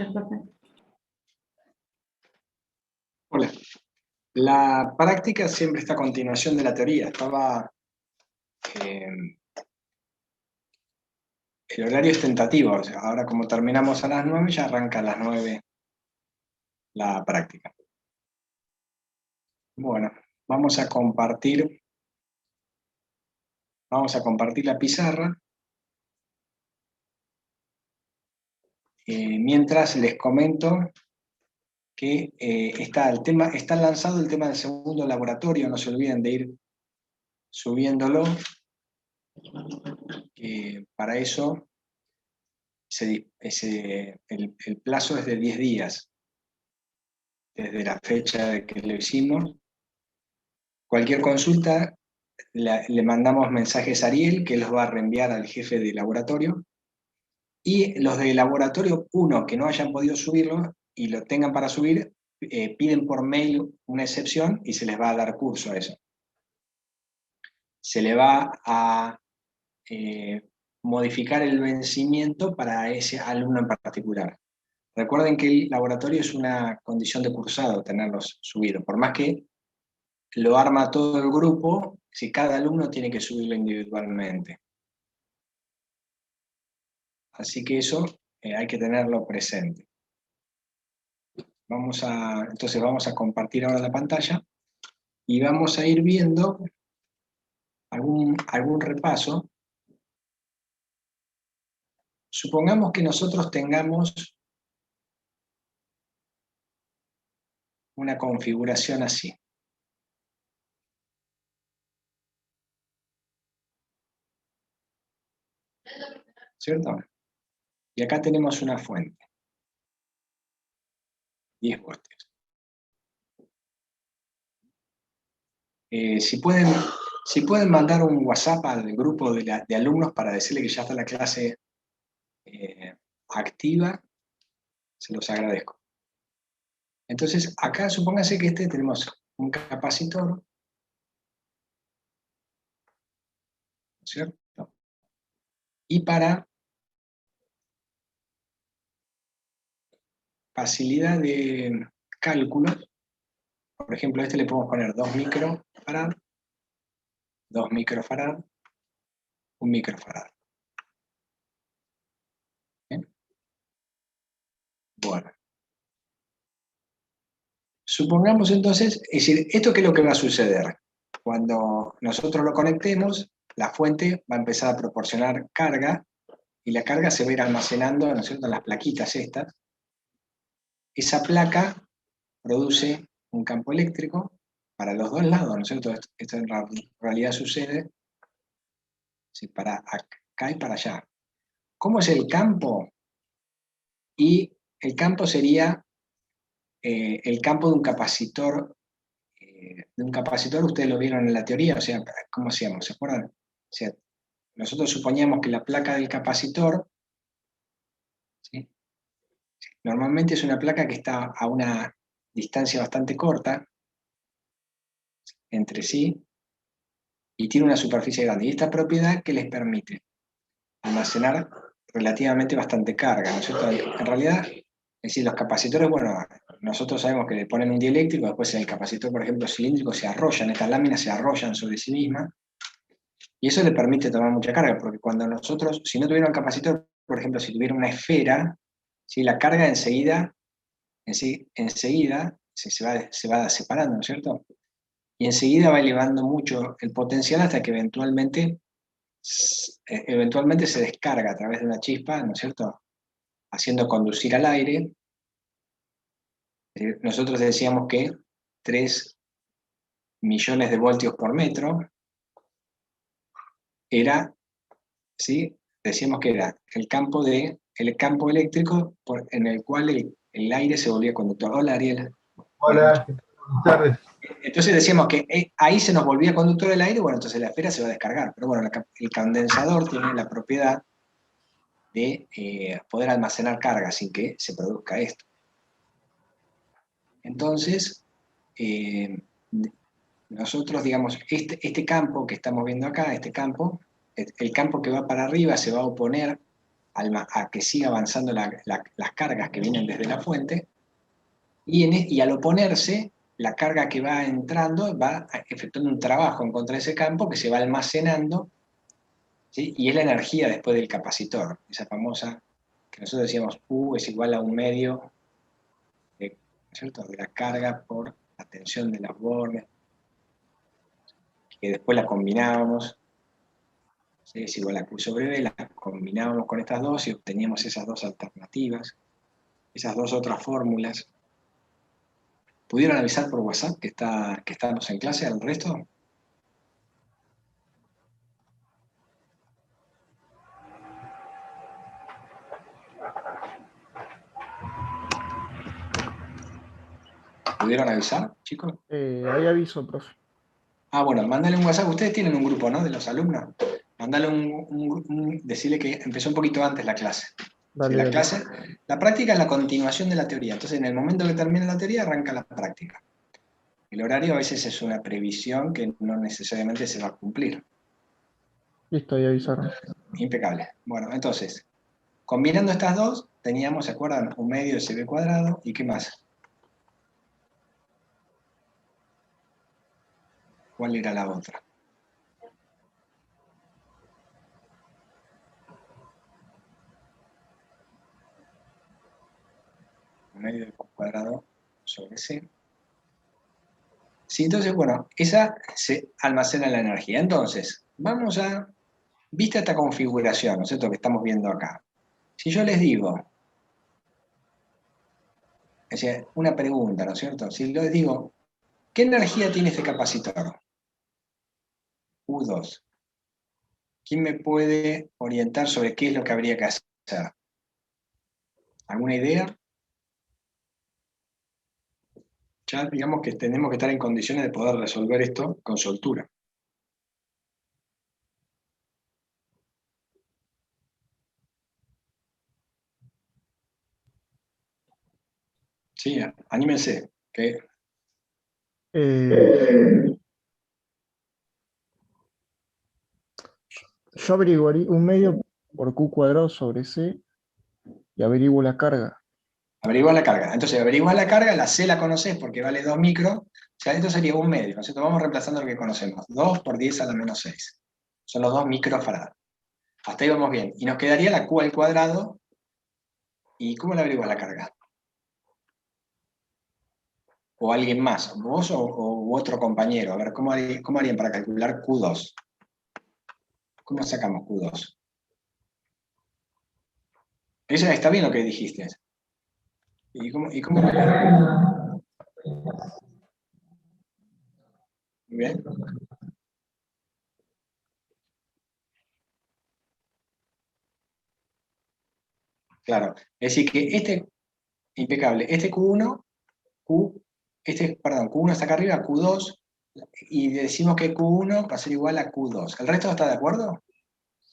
noches, profe. Hola. La práctica siempre está a continuación de la teoría. El horario es tentativo. O sea, ahora como terminamos a las 9, ya arranca a las 9 la práctica. Bueno, vamos a compartir la pizarra. Mientras les comento que está lanzado el tema del segundo laboratorio. No se olviden de ir subiéndolo. Para eso el plazo es de 10 días, desde la fecha de que lo hicimos. Cualquier consulta, le mandamos mensajes a Ariel, que los va a reenviar al jefe de laboratorio, y los de laboratorio 1 que no hayan podido subirlo y lo tengan para subir, piden por mail una excepción y se les va a dar curso a eso. Se le va a modificar el vencimiento para ese alumno en particular. Recuerden que el laboratorio es una condición de cursado tenerlos subidos, por más que lo arma todo el grupo, si cada alumno tiene que subirlo individualmente. Así que eso hay que tenerlo presente. Entonces vamos a compartir ahora la pantalla y vamos a ir viendo algún repaso. Supongamos que nosotros tengamos una configuración así. ¿Cierto? Y acá tenemos una fuente. 10 voltios. Si pueden mandar un WhatsApp al grupo de alumnos para decirle que ya está la clase activa, se los agradezco. Entonces, acá supóngase que tenemos un capacitor, ¿cierto? Y para facilidad de cálculo, por ejemplo, a le podemos poner 2 microfarad, 2 microfarad, 1 microfarad. ¿Bien? Bueno. Supongamos entonces, es decir, ¿esto qué es lo que va a suceder? Cuando nosotros lo conectemos, la fuente va a empezar a proporcionar carga, y la carga se va a ir almacenando, ¿no es cierto?, en las plaquitas estas. Esa placa produce un campo eléctrico para los dos lados, ¿no es cierto? Esto en realidad sucede para acá y para allá. ¿Cómo es el campo? Y el campo sería el campo de un capacitor. Ustedes lo vieron en la teoría, o sea, ¿cómo hacíamos? ¿Se acuerdan? O sea, nosotros suponíamos que la placa del capacitor, ¿sí?, normalmente es una placa que está a una distancia bastante corta entre sí y tiene una superficie grande. Y esta propiedad que les permite almacenar relativamente bastante carga, ¿no es cierto? En realidad, es decir, los capacitores, bueno, nosotros sabemos que le ponen un dieléctrico, después el capacitor, por ejemplo, cilíndrico, se arrollan, estas láminas se arrollan sobre sí mismas, y eso le permite tomar mucha carga, porque cuando nosotros, si no tuviera un capacitor, por ejemplo, si tuviera una esfera, ¿sí?, la carga enseguida se va separando, ¿no es cierto? Y enseguida va elevando mucho el potencial hasta que eventualmente se descarga a través de una chispa, ¿no es cierto?, haciendo conducir al aire. Nosotros decíamos que 3 millones de voltios por metro era, ¿sí?, decíamos que era el campo eléctrico en el cual el aire se volvía conductor. Hola, Ariel. Hola, buenas tardes. Entonces decíamos que ahí se nos volvía conductor el aire, bueno, entonces la esfera se va a descargar. Pero bueno, el condensador tiene la propiedad de poder almacenar carga sin que se produzca esto. Entonces, nosotros, digamos, este campo que estamos viendo acá, el campo que va para arriba se va a oponer a que siga avanzando las cargas que vienen desde la fuente, y al oponerse, la carga que va entrando va efectuando un trabajo en contra de ese campo que se va almacenando, ¿sí? Y es la energía después del capacitor, esa famosa que nosotros decíamos U es igual a un medio de, ¿cierto?, de la carga por la tensión de los bornes, que después la combinábamos, ¿sí? Es igual a Q sobre B, la combinábamos con estas dos y obteníamos esas dos alternativas, esas dos otras fórmulas. ¿Pudieron avisar por WhatsApp que estamos en clase al resto? ¿Pudieron avisar, chicos? Ahí aviso, profe. Ah, bueno, mándale un WhatsApp. Ustedes tienen un grupo, ¿no?, de los alumnos. Mándale decirle que empezó un poquito antes la clase. Dale, La dale. clase, la práctica es la continuación de la teoría. Entonces, en el momento que termina la teoría, arranca la práctica. El horario a veces es una previsión que no necesariamente se va a cumplir. Listo, ahí avisaron. Impecable. Bueno, entonces, combinando estas dos, teníamos, ¿se acuerdan? Un medio de CB cuadrado, ¿y qué más? ¿Cuál era la otra? Un medio de cuadrado sobre C. Sí, entonces, bueno, esa se almacena la energía. Entonces, vamos a, vista esta configuración, ¿no es cierto?, que estamos viendo acá. Si yo les digo, es decir, una pregunta, ¿no es cierto? Si les digo, ¿qué energía tiene este capacitor? U2. ¿Quién me puede orientar sobre qué es lo que habría que hacer? ¿Alguna idea? Ya digamos que tenemos que estar en condiciones de poder resolver esto con soltura. Sí, anímense. Que Eh, yo averiguaría un medio por Q cuadrado sobre C y averiguo la carga. averigua la carga. Entonces, averigua la carga, la C la conoces porque vale 2 micros, o sea, esto sería un medio, ¿no es cierto? Vamos reemplazando lo que conocemos. 2 por 10 a la menos 6. Son los 2 microfarads. Hasta ahí vamos bien. Y nos quedaría la Q al cuadrado. ¿Y cómo la averigua la carga? O alguien más, vos o otro compañero. A ver, ¿cómo harían para calcular Q2? ¿Cómo sacamos Q2? Eso está bien lo que dijiste. ¿Y cómo? Muy bien. Claro. Es decir, que impecable, perdón, Q1 está acá arriba, Q2, y decimos que Q1 va a ser igual a Q2. ¿El resto está de acuerdo?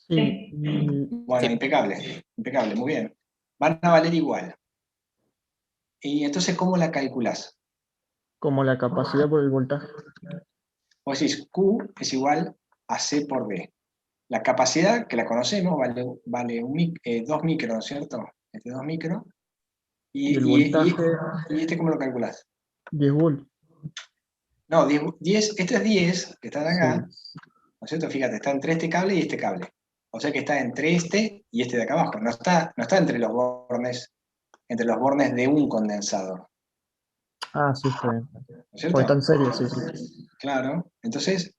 Sí, Bueno, impecable, impecable, muy bien. Van a valer igual. Y entonces, ¿cómo la calculás? como la capacidad por el voltaje. Vos decís, Q es igual a C por D. La capacidad, que la conocemos, vale 2 micros, ¿no es cierto? 2 micros. Y el ¿Y, y, voltaje, y este cómo lo calculás? 10 volts. No, 10, este es 10, que están Sí. acá, ¿no es cierto? Fíjate, está entre este cable y este cable. O sea que está entre este y este de acá abajo. No está entre los bornes de un condensador. Ah, sí, está bien. ¿No es Porque cierto? está en serie, sí, sí. Claro. Entonces,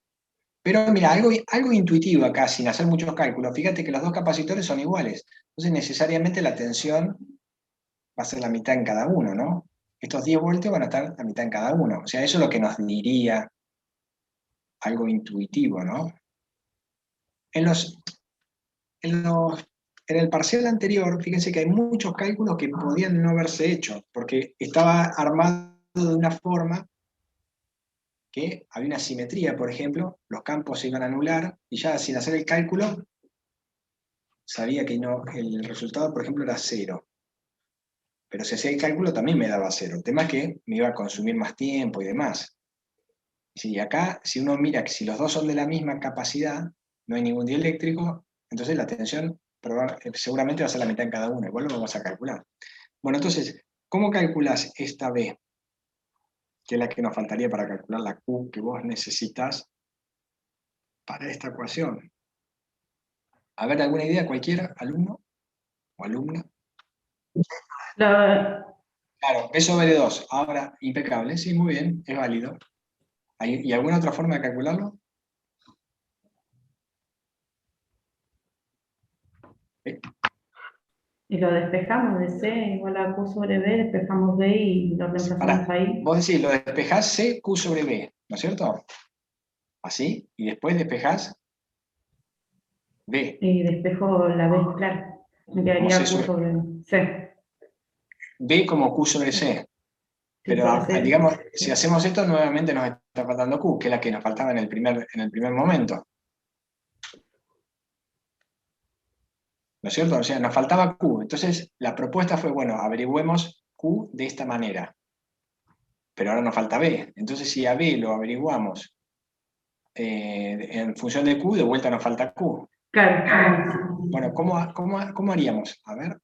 pero mira, algo intuitivo acá, sin hacer muchos cálculos. Fíjate que los dos capacitores son iguales. Entonces, necesariamente la tensión va a ser la mitad en cada uno, ¿no? Estos 10 voltios van a estar la mitad en cada uno. O sea, eso es lo que nos diría algo intuitivo, ¿no? En los, en el parcial anterior, fíjense que hay muchos cálculos que podían no haberse hecho, porque estaba armado de una forma que había una simetría, por ejemplo, los campos se iban a anular, y ya sin hacer el cálculo, sabía que no, el resultado, por ejemplo, era cero. Pero si hacía el cálculo también me daba cero. El tema es que me iba a consumir más tiempo y demás. Sí, acá, si uno mira que si los dos son de la misma capacidad, no hay ningún dieléctrico, entonces la tensión seguramente va a ser la mitad en cada uno, igual lo vamos a calcular. Bueno, entonces, ¿cómo calculás esta B? Que es la que nos faltaría para calcular la Q que vos necesitas para esta ecuación. A ver, ¿alguna idea cualquiera, alumno o alumna? Claro, B sobre 2. Ahora, impecable, sí, muy bien, es válido. ¿Y alguna otra forma de calcularlo? Y lo despejamos de C igual a Q sobre B, despejamos B y lo reemplazamos Pará, ahí. vos decís, lo despejás C, Q sobre B, ¿no es cierto? Así, y después despejás B. Y despejo la B, claro. Me quedaría Q sobre C. B como Q sobre C. Sí, Pero por C. digamos, si hacemos esto, nuevamente nos está faltando Q, que es la que nos faltaba en el primer momento. ¿No es cierto? O sea, nos faltaba Q. Entonces, la propuesta fue, bueno, averigüemos Q de esta manera. Pero ahora nos falta B. Entonces, si a B lo averiguamos en función de Q, de vuelta nos falta Q. Claro. Bueno, ¿cómo haríamos? A ver.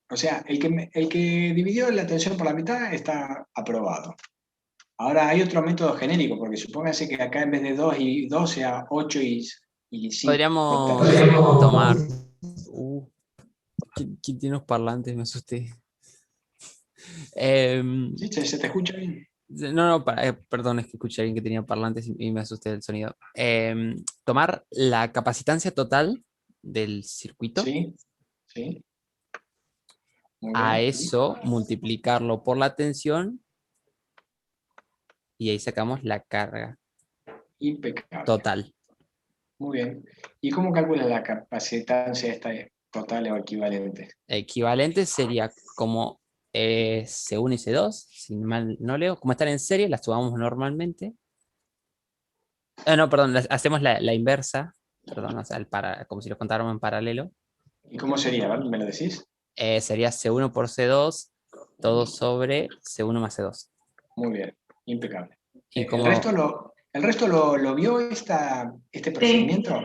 O sea, el que dividió la tensión por la mitad está aprobado. Ahora hay otro método genérico, porque supóngase que acá en vez de 2 y 2 sea 8 y 5. Podríamos tomar... ¿quién tiene los parlantes? Me asusté. ¿Sí? ¿Se te escucha bien? No, perdón, es que escuché a alguien que tenía parlantes y me asusté del sonido. Tomar la capacitancia total del circuito, Sí, sí. Muy a bien. eso multiplicarlo por la tensión y ahí sacamos la carga Impecable. total. Muy bien. ¿Y cómo calculas la capacitancia esta total o equivalente? Equivalente sería como C1 y C2, si mal no leo, como están en serie, las sumamos normalmente. No, perdón, hacemos la inversa, perdón, o sea, como si los contáramos en paralelo. ¿Y cómo sería? ¿Vale? ¿Me lo decís? Sería C1 por C2, todo sobre C1 más C2. Muy bien, impecable. Y ¿El resto lo vio este procedimiento?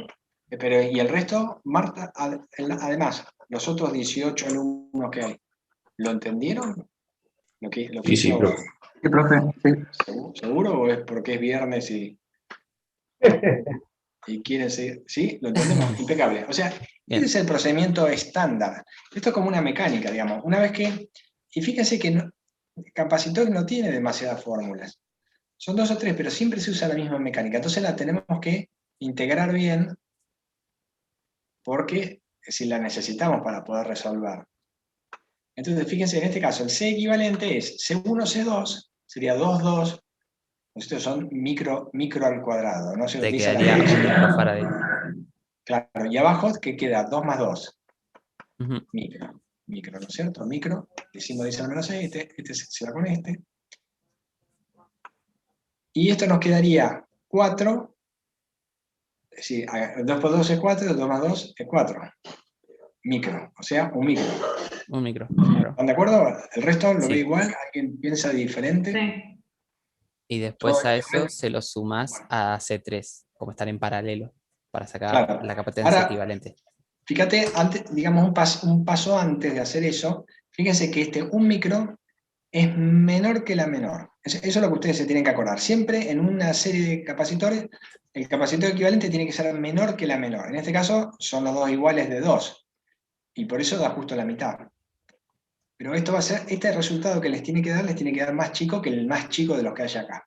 Pero, ¿y el resto, Marta, además, los otros 18 alumnos que hay, ¿lo entendieron? Lo que Sí, sí, hizo, profe. Sí, profe. Sí. ¿Seguro o es porque es viernes y quieren seguir? ¿Sí? ¿Lo entendemos? Impecable. O sea, Bien. este es el procedimiento estándar. Esto es como una mecánica, digamos. Una vez que, y fíjense que capacitor no tiene demasiadas fórmulas. Son 2 o 3, pero siempre se usa la misma mecánica. Entonces la tenemos que integrar bien porque si la necesitamos para poder resolver. Entonces, fíjense, en este caso, el C equivalente es C1, C2, sería 2, 2. Estos son micro al cuadrado. No se Te utiliza la quedaría un expresión. microfarad. Claro, y abajo, ¿qué queda? 2 más 2. Ujú. Micro, ¿no es cierto? Micro, decimos 10 a la menos 6, este se va con este. Y esto nos quedaría 4. Sí, 2 por 2 es 4, 2 más 2 es 4. Micro, o sea, un micro. Un micro, claro. ¿Están de acuerdo? ¿El resto lo ve Sí. igual? ¿Alguien piensa diferente? Sí. Y Todo después a eso equivalente. se lo sumas a C3, como están en paralelo, para sacar Claro. la capacitancia Ahora, equivalente. fíjate, antes, digamos un paso antes de hacer eso, fíjense que un micro es menor que la menor. Eso es lo que ustedes se tienen que acordar. Siempre en una serie de capacitores, el capacitor equivalente tiene que ser menor que la menor. En este caso, son los dos iguales de 2. Y por eso da justo la mitad. Pero esto va a ser, este resultado que les tiene que dar más chico que el más chico de los que hay acá.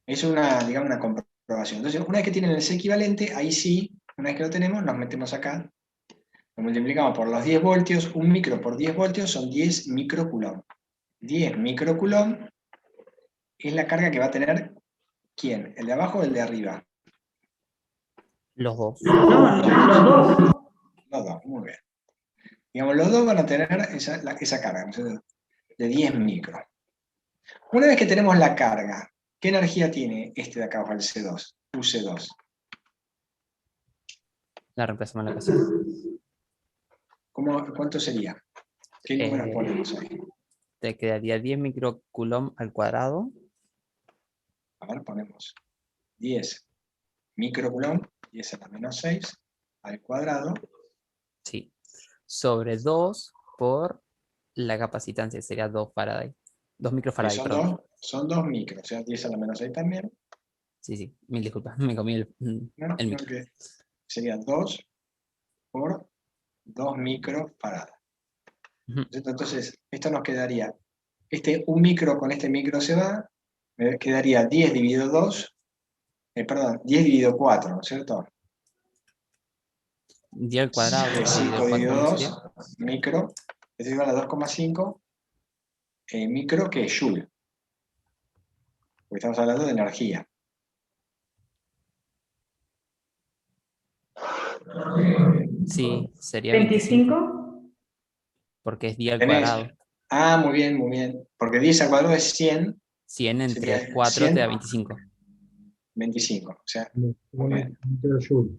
Es digamos, una comprobación. Entonces, una vez que tienen el C equivalente, ahí sí, una vez que lo tenemos, nos metemos acá, lo multiplicamos por los 10 voltios, un micro por 10 voltios son 10 microcoulomb. 10 microcoulomb es la carga que va a tener, ¿quién? ¿El de abajo o el de arriba? Los dos. No, los dos. Los dos, muy bien. Digamos, los dos van a tener esa carga, de 10 micro. Una vez que tenemos la carga, ¿qué energía tiene este de acá abajo, el C2? UC2. La reemplazamos en la ecuación. ¿Cuánto sería? ¿Qué números ponemos ahí? Te quedaría 10 microcoulomb al cuadrado A ver, ponemos 10 microcoulomb, 10 a la menos 6, al cuadrado. Sí. Sobre 2 por la capacitancia, sería 2 Faraday. 2 Que microfaraday, son perdón. son 2 micros, o sea, 10 a la menos 6 también. Sí, sí, mil disculpas, me comí el ¿No? micro. Que sería 2 por 2 microfarads. Ujú. Entonces, esto nos quedaría, un micro con este micro se va, me quedaría 10 dividido 2, perdón, 10 dividido 4, ¿no es cierto? 10 al cuadrado, 5 dividido 4, dividido ¿cómo 2, sería? micro, es igual a 2,5, micro que es joule, porque estamos hablando de energía. Sí, sería 25, 25. porque es 10 al Tenés, cuadrado. muy bien, porque 10 al cuadrado es 100, 100 entre sería 4 te 100, da 25. 25, o sea, Como muy bien. microjoule.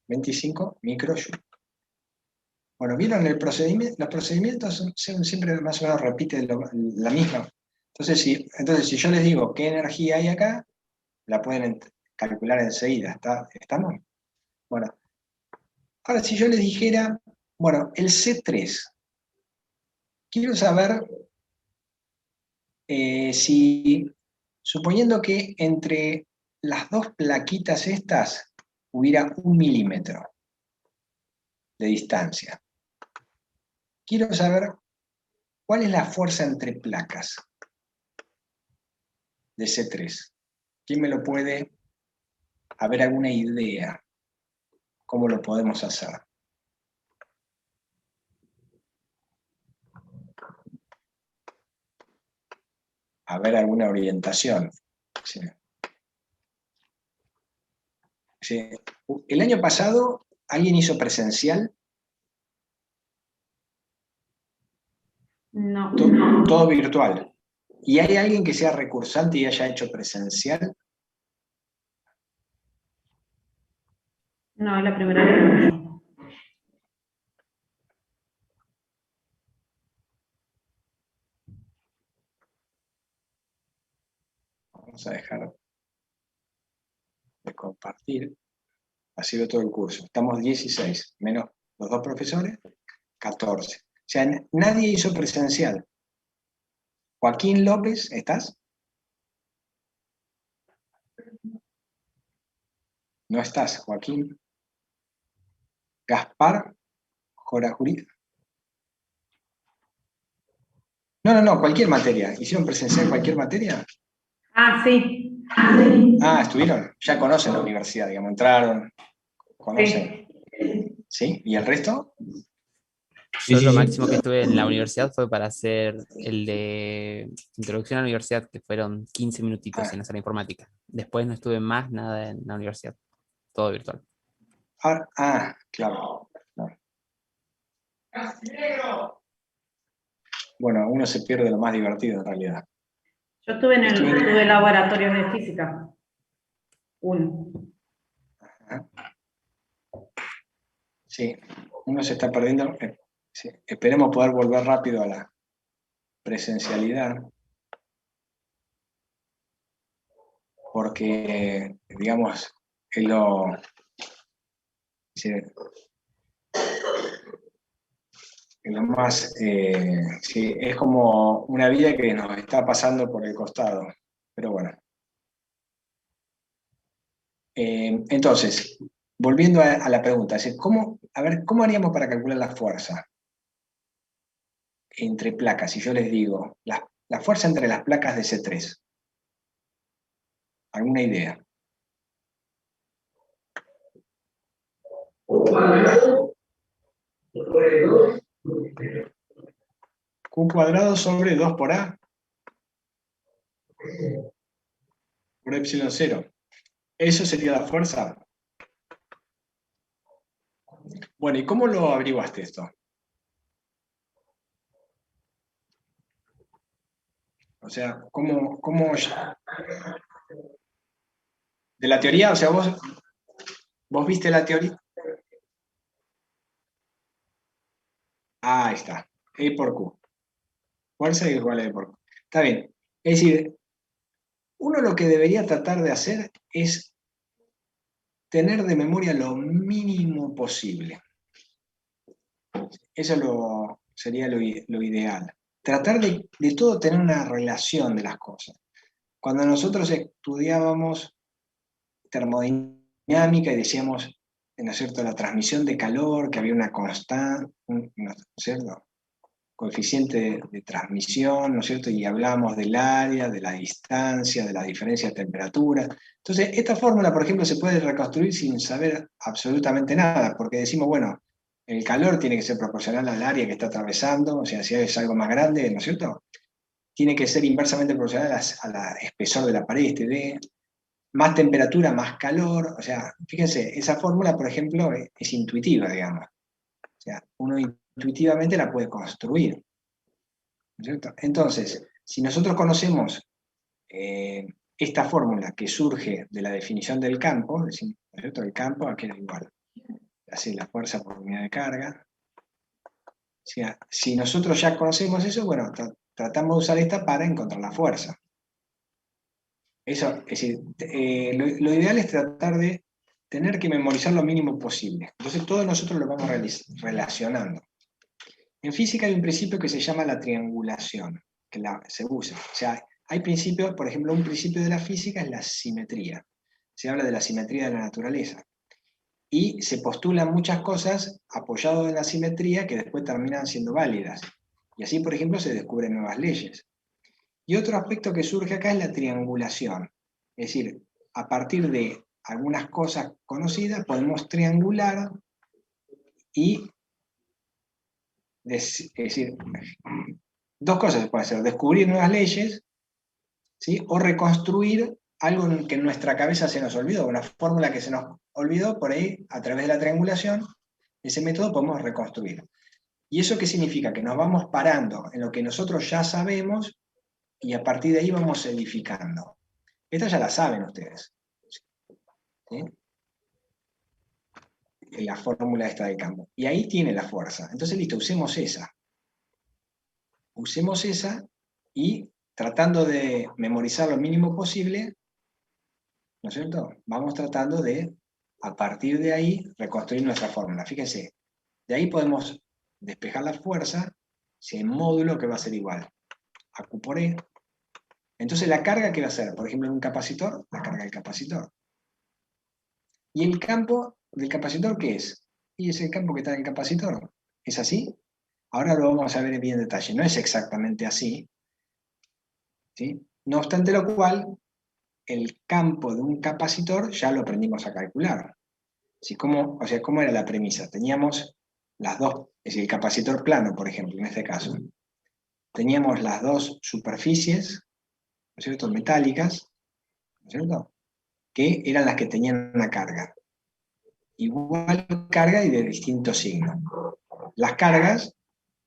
25 microjoule. Bueno, ¿vieron el procedimiento? Los procedimientos siempre más o menos repiten la misma. Entonces si yo les digo qué energía hay acá, la pueden calcular enseguida. ¿Estamos? Bueno, ahora si yo les dijera, bueno, el C3, quiero saber si, suponiendo que entre las dos plaquitas estas hubiera 1 milímetro de distancia. Quiero saber cuál es la fuerza entre placas de C3. ¿Quién me lo puede haber alguna idea? ¿Cómo lo podemos hacer? A ver alguna orientación. Sí. Sí. El año pasado, ¿alguien hizo presencial? No, Todo virtual. ¿Y hay alguien que sea recursante y haya hecho presencial? no, es la primera vez que lo uso. Vamos a dejar de compartir. Ha sido todo el curso. Estamos 16, menos los dos profesores, 14. O sea, nadie hizo presencial. Joaquín López, ¿estás? No estás, Joaquín. Gaspar Jorajuri. No, cualquier materia. ¿Hicieron presencial cualquier materia? Ah, sí. Ah, estuvieron. Ya conocen la universidad, digamos, entraron, conocen. Sí. ¿Sí? ¿Y el resto? Yo lo sí. máximo que estuve en la universidad fue para hacer el de introducción a la universidad, que fueron 15 minutitos Ah, sin hacer informática. Después no estuve más nada en la universidad, todo virtual. claro. Bueno, uno se pierde lo más divertido en realidad. Yo tuve laboratorios de física. Uno. Ajá. Sí, uno se está perdiendo. Sí. Esperemos poder volver rápido a la presencialidad. Porque, digamos, es sí, lo más, sí, es como una vida que nos está pasando por el costado. Pero bueno. Entonces, volviendo a la pregunta, ¿cómo haríamos para calcular la fuerza entre placas? Si yo les digo, la fuerza entre las placas de C3. ¿Alguna idea? Q cuadrado sobre 2 por A por epsilon 0. ¿Eso sería la fuerza? Bueno, ¿y cómo lo averiguaste esto? O sea, ¿cómo de la teoría? O sea, vos viste la teoría. Ah, ahí está. E por Q. Fuerza igual a E por Q. Está bien. Es decir, uno lo que debería tratar de hacer es tener de memoria lo mínimo posible. Eso sería lo ideal. Tratar de todo tener una relación de las cosas. Cuando nosotros estudiábamos termodinámica y decíamos, ¿no es cierto?, la transmisión de calor, que había una constante, ¿no es cierto?, coeficiente de transmisión, ¿no es cierto?, y hablábamos del área, de la distancia, de la diferencia de temperatura. Entonces, esta fórmula, por ejemplo, se puede reconstruir sin saber absolutamente nada, porque decimos, bueno, el calor tiene que ser proporcional al área que está atravesando, o sea, si es algo más grande, ¿no es cierto?, tiene que ser inversamente proporcional a la espesor de la pared, este D, más temperatura, más calor, o sea, fíjense, esa fórmula, por ejemplo, es intuitiva, digamos. O sea, uno intuitivamente la puede construir, ¿no es cierto? Entonces, si nosotros conocemos esta fórmula que surge de la definición del campo, ¿no es cierto? El campo aquí era igual, así la fuerza por unidad de carga. O sea, si nosotros ya conocemos eso, bueno, tratamos de usar esta para encontrar la fuerza. Eso, es decir, lo ideal es tratar de tener que memorizar lo mínimo posible. Entonces todos nosotros lo vamos relacionando. En física hay un principio que se llama la triangulación, que se usa. O sea, hay principios, por ejemplo, un principio de la física es la simetría. Se habla de la simetría de la naturaleza. Y se postulan muchas cosas apoyadas en la simetría que después terminan siendo válidas. Y así, por ejemplo, se descubren nuevas leyes. Y otro aspecto que surge acá es la triangulación. Es decir, a partir de algunas cosas conocidas podemos triangular y, es decir, dos cosas se pueden hacer: descubrir nuevas leyes, ¿sí?, o reconstruir algo que en nuestra cabeza se nos olvidó, una fórmula que se nos olvidó, por ahí, a través de la triangulación, ese método podemos reconstruir. ¿Y eso qué significa? Que nos vamos parando en lo que nosotros ya sabemos y a partir de ahí vamos edificando. Esta ya la saben ustedes, ¿sí?, la fórmula esta del campo. Y ahí tiene la fuerza. Entonces, listo, usemos esa. Usemos esa y tratando de memorizar lo mínimo posible, ¿no es cierto?, vamos tratando de, a partir de ahí, reconstruir nuestra fórmula. Fíjense, de ahí podemos despejar la fuerza, si hay módulo que va a ser igual a Q por E. Entonces, ¿la carga qué va a ser? Por ejemplo, en un capacitor, la carga del capacitor. ¿Y el campo del capacitor qué es? Y es el campo que está en el capacitor. ¿Es así? Ahora lo vamos a ver bien en detalle. No es exactamente así, ¿sí? No obstante lo cual, el campo de un capacitor ya lo aprendimos a calcular. ¿Sí? O sea, ¿cómo era la premisa? Teníamos las dos, es decir, el capacitor plano, por ejemplo, en este caso. Teníamos las dos superficies, ¿no es cierto?, metálicas, ¿no es cierto?, que eran las que tenían una carga. Igual carga y de distinto signo. Las cargas,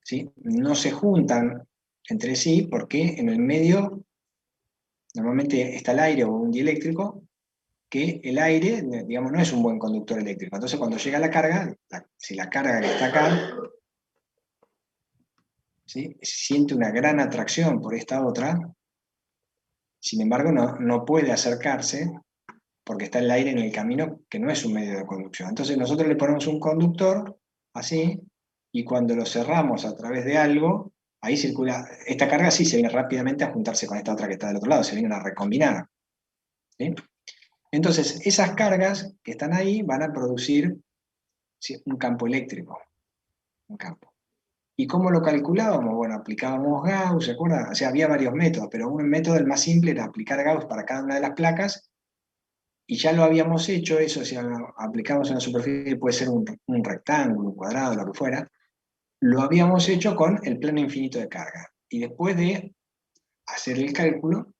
¿sí?, no se juntan entre sí porque en el medio normalmente está el aire o un dieléctrico, que el aire, digamos, no es un buen conductor eléctrico. Entonces, cuando llega la carga, si la carga que está acá, ¿sí?, siente una gran atracción por esta otra, sin embargo, no puede acercarse porque está el aire en el camino, que no es un medio de conducción. Entonces, nosotros le ponemos un conductor, así, y cuando lo cerramos a través de algo, ahí circula, esta carga sí se viene rápidamente a juntarse con esta otra que está del otro lado, se vienen a recombinar, ¿sí? Entonces, esas cargas que están ahí van a producir, ¿sí?, un campo eléctrico. Un campo. ¿Y cómo lo calculábamos? Bueno, aplicábamos Gauss, ¿se acuerdan? O sea, había varios métodos, pero un método, el más simple, era aplicar Gauss para cada una de las placas, y ya lo habíamos hecho eso, o sea, lo aplicamos en la superficie, puede ser un rectángulo, un cuadrado, lo que fuera, lo habíamos hecho con el plano infinito de carga. Y después de hacer el cálculo,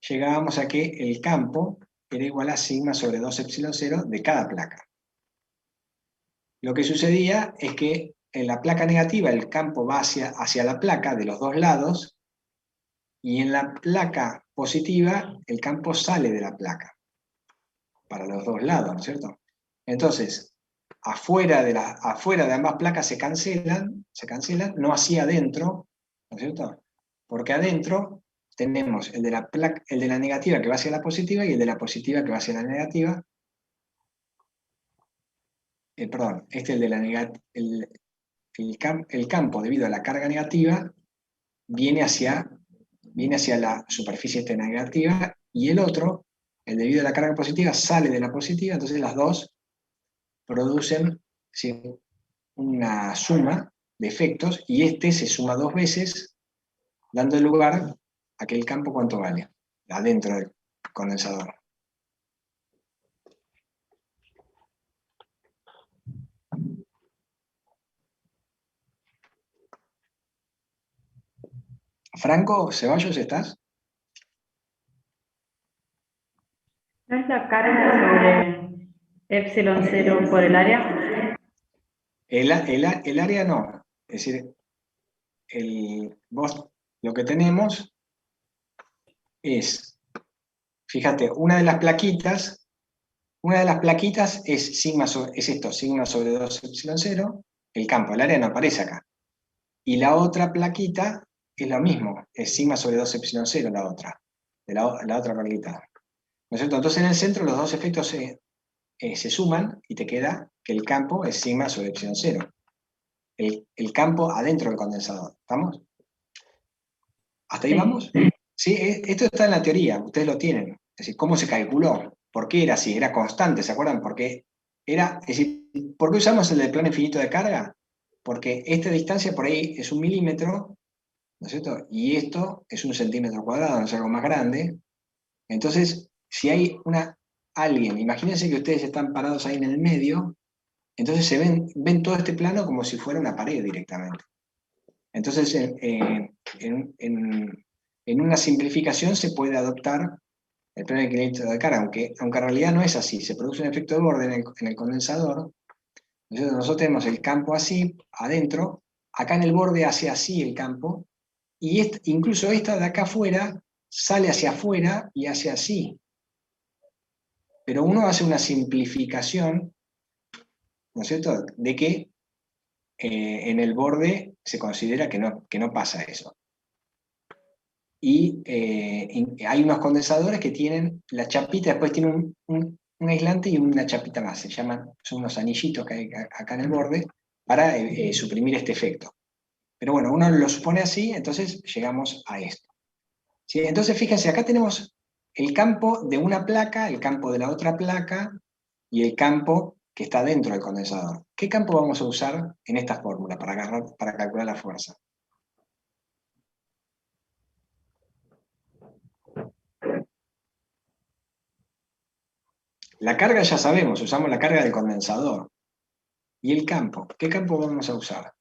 llegábamos a que el campo era igual a sigma sobre 2 epsilon 0 de cada placa. Lo que sucedía es que en la placa negativa el campo va hacia la placa de los dos lados, y en la placa positiva el campo sale de la placa, para los dos lados, ¿no es cierto? Entonces, afuera de ambas placas se cancelan, no hacia adentro, ¿no es cierto? Porque adentro tenemos el de la negativa que va hacia la positiva y el de la positiva que va hacia la negativa. Perdón, este es el de la negativa. El campo, debido a la carga negativa, viene hacia la superficie esta negativa, y el otro, el debido a la carga positiva, sale de la positiva, entonces las dos producen, ¿sí?, una suma de efectos, y este se suma dos veces, dando lugar a que el campo, ¿cuánto vale? Adentro del condensador. Franco, Ceballos, ¿estás? ¿No es la carga sobre epsilon 0 por el área? El área no. Es decir, vos lo que tenemos es, fíjate, una de las plaquitas es esto, sigma sobre 2 epsilon 0, el campo, el área no aparece acá. Y la otra plaquita es lo mismo, es sigma sobre 2 epsilon 0 la otra, la otra plaquita. ¿No es cierto? Entonces en el centro los dos efectos se suman y te queda que el campo es sigma sobre epsilon 0. El campo adentro del condensador. ¿Estamos? ¿Hasta ahí Sí. vamos? Sí, esto está en la teoría, ustedes lo tienen. Es decir, ¿cómo se calculó? ¿Por qué era así? Era constante, ¿se acuerdan? Es decir, ¿por qué usamos el del plano infinito de carga? Porque esta distancia por ahí es 1 milímetro, ¿no es cierto? Y esto es 1 centímetro cuadrado, no es algo más grande. Entonces, si hay alguien, imagínense que ustedes están parados ahí en el medio, entonces ven todo este plano como si fuera una pared directamente. Entonces, en una simplificación se puede adoptar el plano de equilibrio de carga, aunque en realidad no es así, se produce un efecto de borde en el condensador. Entonces nosotros tenemos el campo así, adentro, acá en el borde hace así el campo, y incluso esta de acá afuera sale hacia afuera y hace así. Pero uno hace una simplificación, ¿no es cierto?, de que en el borde se considera que no pasa eso. Y hay unos condensadores que tienen la chapita, después tienen un aislante y una chapita más, son unos anillitos que hay acá en el borde para suprimir este efecto. Pero bueno, uno lo supone así, entonces llegamos a esto. ¿Sí? Entonces fíjense, acá tenemos el campo de una placa, el campo de la otra placa y el campo que está dentro del condensador. ¿Qué campo vamos a usar en esta fórmula para calcular la fuerza? La carga ya sabemos, usamos la carga del condensador. ¿Y el campo? ¿Qué campo vamos a usar?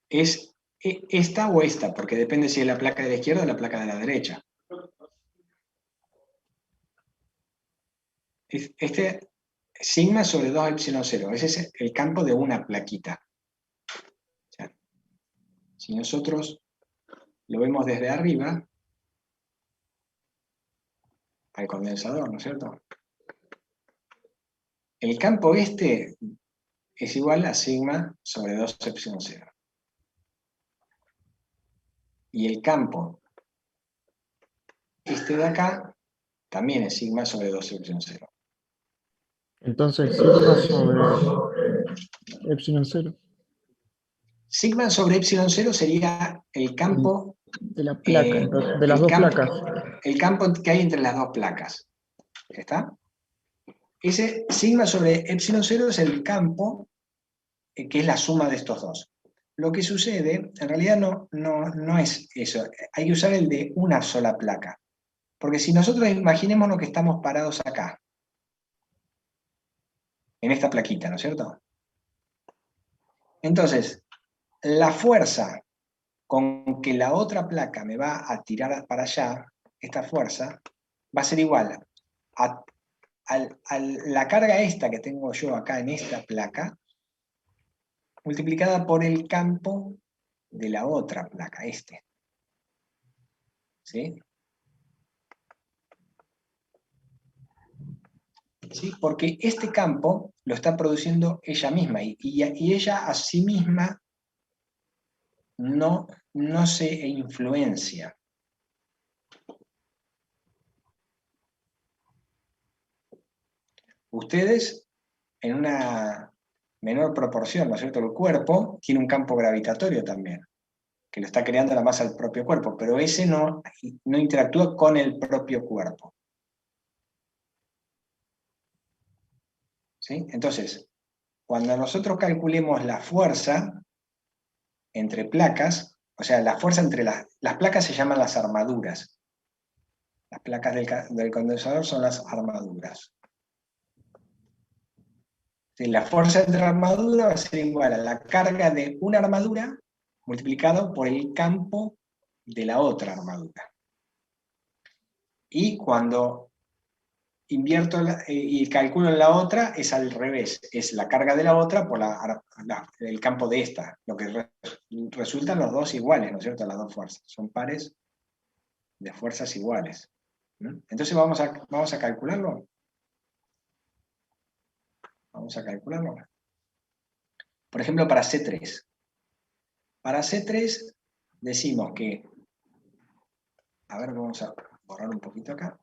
Es esta o esta, porque depende si es la placa de la izquierda o la placa de la derecha. Este sigma sobre 2 epsilon 0, ese es el campo de una plaquita. O sea, si nosotros lo vemos desde arriba, al condensador, ¿no es cierto? El campo este es igual a sigma sobre 2 epsilon 0. Y el campo este de acá también es sigma sobre 2 epsilon 0. Entonces, sigma sobre epsilon 0 Sigma sobre epsilon 0 sería el campo de la placa, entonces, de las dos placas. el campo que hay entre las dos placas. ¿Está? Ese sigma sobre epsilon 0 es el campo que es la suma de estos dos. Lo que sucede, en realidad no es eso. Hay que usar el de una sola placa. Porque si nosotros imaginémonos que estamos parados acá, en esta plaquita, ¿no es cierto? Entonces, la fuerza con que la otra placa me va a tirar para allá, esta fuerza, va a ser igual a la carga esta que tengo yo acá en esta placa, multiplicada por el campo de la otra placa, este. ¿Sí? ¿sí? Porque este campo lo está produciendo ella misma, y ella a sí misma no se influencia. Ustedes, en una menor proporción, ¿no es cierto? El cuerpo tiene un campo gravitatorio también, que lo está creando la masa del propio cuerpo, pero ese no interactúa con el propio cuerpo. ¿Sí? Entonces, cuando nosotros calculemos la fuerza entre placas, o sea, la fuerza entre las placas se llaman las armaduras. Las placas del condensador son las armaduras. ¿Sí? La fuerza entre armaduras va a ser igual a la carga de una armadura multiplicado por el campo de la otra armadura. Y cuando invierto y calculo en la otra, es al revés, es la carga de la otra por el campo de esta, lo que resultan los dos iguales, ¿no es cierto? Las dos fuerzas, son pares de fuerzas iguales. Entonces vamos a calcularlo. Vamos a calcularlo. Por ejemplo, para C3. Para C3 decimos que, a ver, vamos a borrar un poquito acá.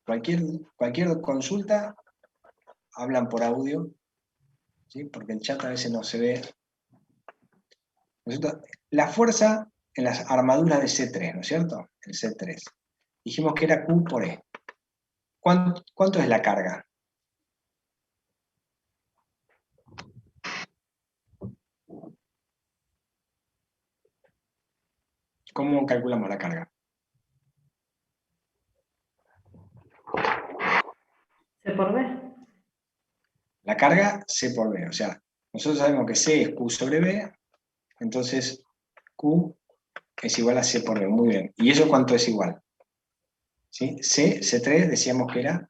Cualquier consulta, hablan por audio, ¿sí? Porque el chat a veces no se ve. ¿No es cierto? La fuerza en las armaduras de C3, ¿no es cierto? El C3. Dijimos que era Q por E. ¿Cuánto es la carga? ¿Cómo calculamos la carga? C por B. La carga C por B. O sea, nosotros sabemos que C es Q sobre B, entonces Q es igual a C por B. Muy bien. ¿Y eso cuánto es igual? ¿Sí? C3 decíamos que era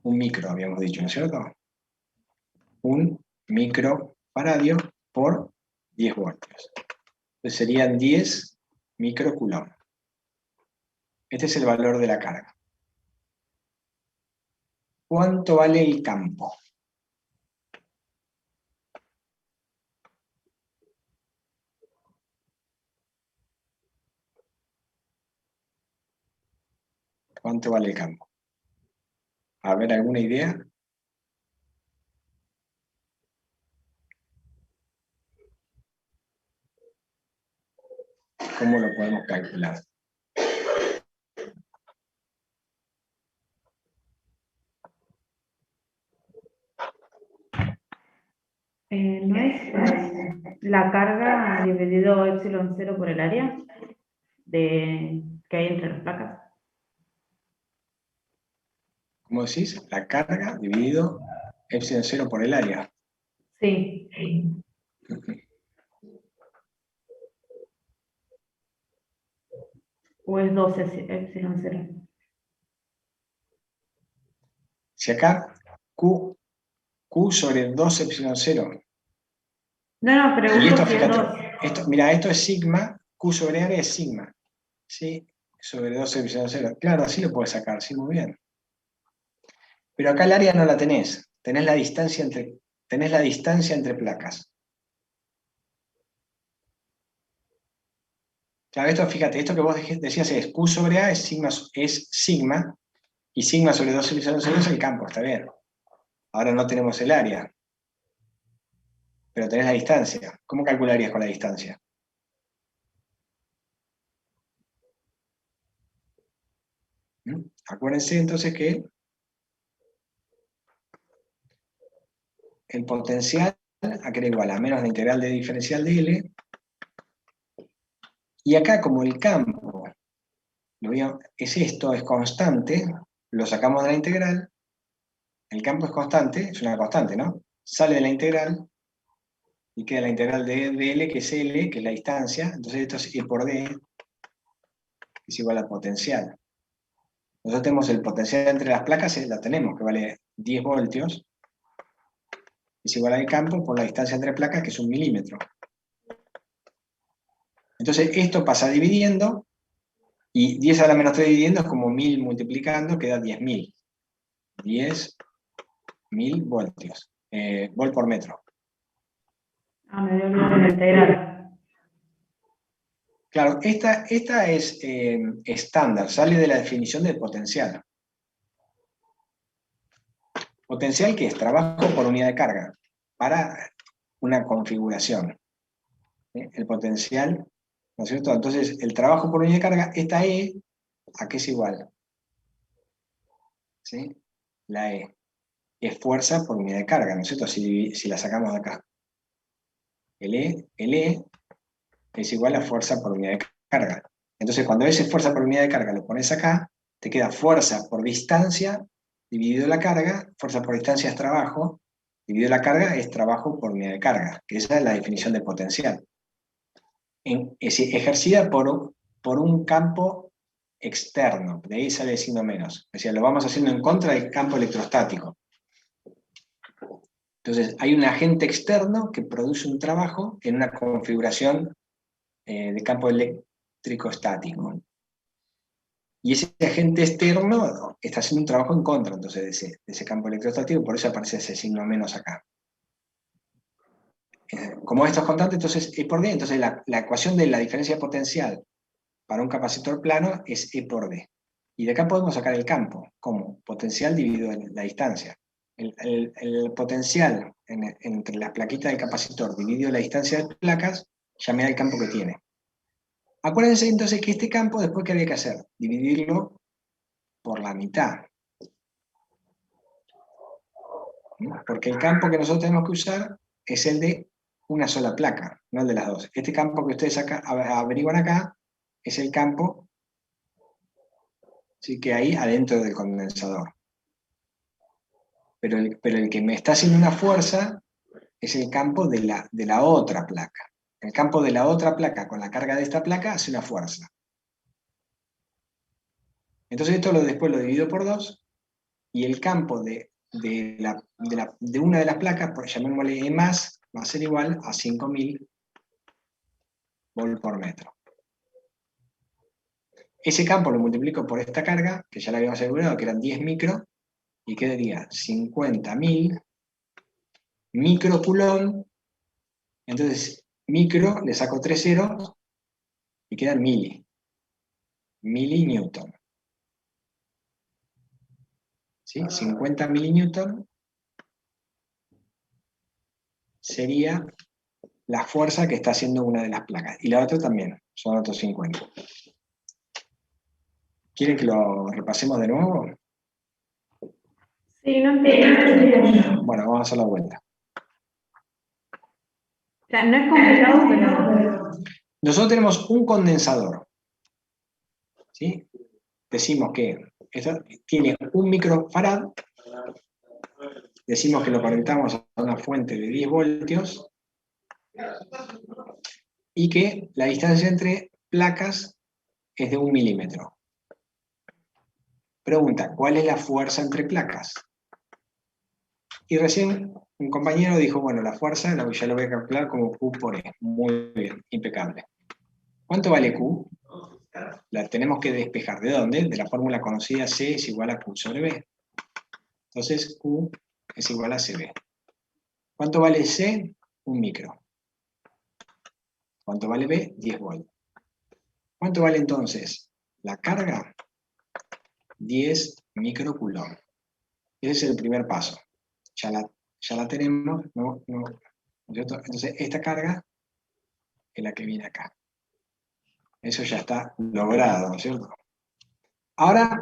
un micro, habíamos dicho, ¿no es cierto? Un microfaradio por 10 voltios. Entonces serían 10 microcoulomb. Este es el valor de la carga. ¿Cuánto vale el campo? ¿Cuánto vale el campo? A ver, ¿alguna idea? ¿Cómo lo podemos calcular? ¿No es la carga dividido epsilon 0 por el área que hay entre las placas? ¿Cómo decís? La carga dividido epsilon 0 por el área. Sí. ¿O es 12 epsilon 0? Si acá Q sobre 2 epsilon 0. No, Y pregunto esto, si es fíjate, 2. mira, esto es sigma, Q sobre área es sigma. ¿Sí? Sobre 2 epsilon 0. Claro, así lo puedes sacar, sí, muy bien. Pero acá el área no la tenés. Tenés la distancia entre placas. Claro, esto, fíjate, esto que vos decías es Q sobre A es sigma, y sigma sobre 2 epsilon 0 es el campo, está bien. Ahora no tenemos el área, pero tenés la distancia. ¿Cómo calcularías con la distancia? Acuérdense entonces que el potencial acá era igual a menos la integral de diferencial de L, y acá como el campo es esto, es constante, lo sacamos de la integral, el campo es constante, es una constante, ¿no? Sale de la integral, y queda la integral de L, que es L, que es la distancia, entonces esto es E por D, que es igual a potencial. Nosotros tenemos el potencial entre las placas, la tenemos, que vale 10 voltios, es igual al campo por la distancia entre placas, que es 1 milímetro. Entonces esto pasa dividiendo, y 10 a la menos 3 dividiendo es como 1000 multiplicando, queda 10.000. 10.000 voltios. Volt por metro. Ah, me había olvidado la integral. Claro, esta es estándar, sale de la definición de potencial. Potencial que es trabajo por unidad de carga para una configuración. El potencial, ¿no es cierto? Entonces, el trabajo por unidad de carga, esta E, ¿a qué es igual? ¿Sí? La E es fuerza por unidad de carga, ¿no es cierto? Si la sacamos de acá. El E es igual a fuerza por unidad de carga. Entonces, cuando ese fuerza por unidad de carga lo pones acá, te queda fuerza por distancia dividido la carga, fuerza por distancia es trabajo, dividido la carga es trabajo por unidad de carga, que esa es la definición de potencial. Es decir, ejercida por un campo externo, de ahí sale el signo menos. Es decir, lo vamos haciendo en contra del campo electrostático. Entonces, hay un agente externo que produce un trabajo en una configuración de campo eléctrico estático. Y ese agente externo está haciendo un trabajo en contra entonces de ese campo electrostático, por eso aparece ese signo menos acá. Como esto es constante, entonces E por D, entonces la ecuación de la diferencia potencial para un capacitor plano es E por D. Y de acá podemos sacar el campo, como potencial dividido en la distancia. El potencial entre las plaquitas del capacitor dividido la distancia de placas, ya me da el campo que tiene. Acuérdense entonces que este campo, después, ¿qué había que hacer? Dividirlo por la mitad. Porque el campo que nosotros tenemos que usar es el de una sola placa, no el de las dos. Este campo que ustedes averiguan acá es el campo, ¿sí?, que hay adentro del condensador. Pero el que me está haciendo una fuerza es el campo de la otra placa. El campo de la otra placa con la carga de esta placa hace una fuerza. Entonces esto después lo divido por 2 y el campo de una de las placas, llamémosle E+, va a ser igual a 5.000 volt por metro. Ese campo lo multiplico por esta carga, que ya la habíamos asegurado, que eran 10 micro, y quedaría 50.000 microcoulomb. Entonces, micro, le saco 3 ceros, y quedan millinewton. ¿Sí? 50 millinewton sería la fuerza que está haciendo una de las placas. Y la otra también, son otros 50. ¿Quieren que lo repasemos de nuevo? Sí, no entiendo. Bueno, vamos a hacer la vuelta. O sea, no es complicado, pero... Nosotros tenemos un condensador. ¿Sí? Decimos que esto tiene 1 microfarad. Decimos que lo conectamos a una fuente de 10 voltios. Y que la distancia entre placas es de 1 milímetro. Pregunta, ¿cuál es la fuerza entre placas? Y recién un compañero dijo, bueno, la fuerza ya lo voy a calcular como Q por E. Muy bien, impecable. ¿Cuánto vale Q? La tenemos que despejar. ¿De dónde? De la fórmula conocida, C es igual a Q sobre B. Entonces Q es igual a CB. ¿Cuánto vale C? 1 micro. ¿Cuánto vale B? 10 volt. ¿Cuánto vale entonces la carga? 10 microcoulomb. Ese es el primer paso. Ya la tenemos, ¿no? ¿No es cierto? Entonces esta carga es la que viene acá. Eso ya está logrado, ¿no es cierto? Ahora,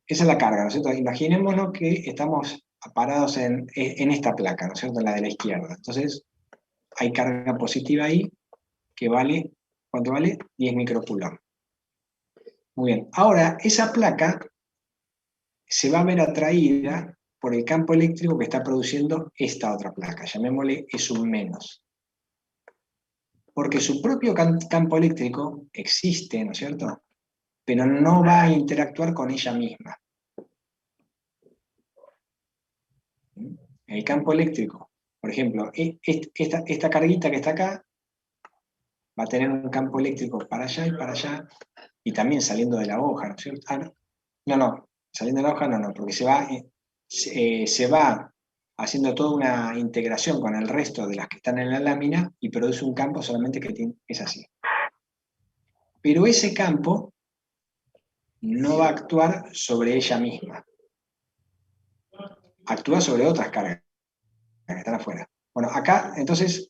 esa es la carga, ¿no es cierto? Imaginémonos que estamos parados en esta placa, ¿no es cierto? En la de la izquierda. Entonces, hay carga positiva ahí que vale, ¿cuánto vale? 10 microcoulomb. Muy bien. Ahora, esa placa se va a ver atraída por el campo eléctrico que está produciendo esta otra placa. Llamémosle E-. Porque su propio campo eléctrico existe, ¿no es cierto? Pero no va a interactuar con ella misma. El campo eléctrico, por ejemplo, esta carguita que está acá, va a tener un campo eléctrico para allá, y también saliendo de la hoja, ¿no es cierto? No, saliendo de la hoja no, porque se va se va haciendo toda una integración con el resto de las que están en la lámina y produce un campo solamente que es así. Pero ese campo no va a actuar sobre ella misma. Actúa sobre otras cargas que están afuera. Bueno, acá, entonces,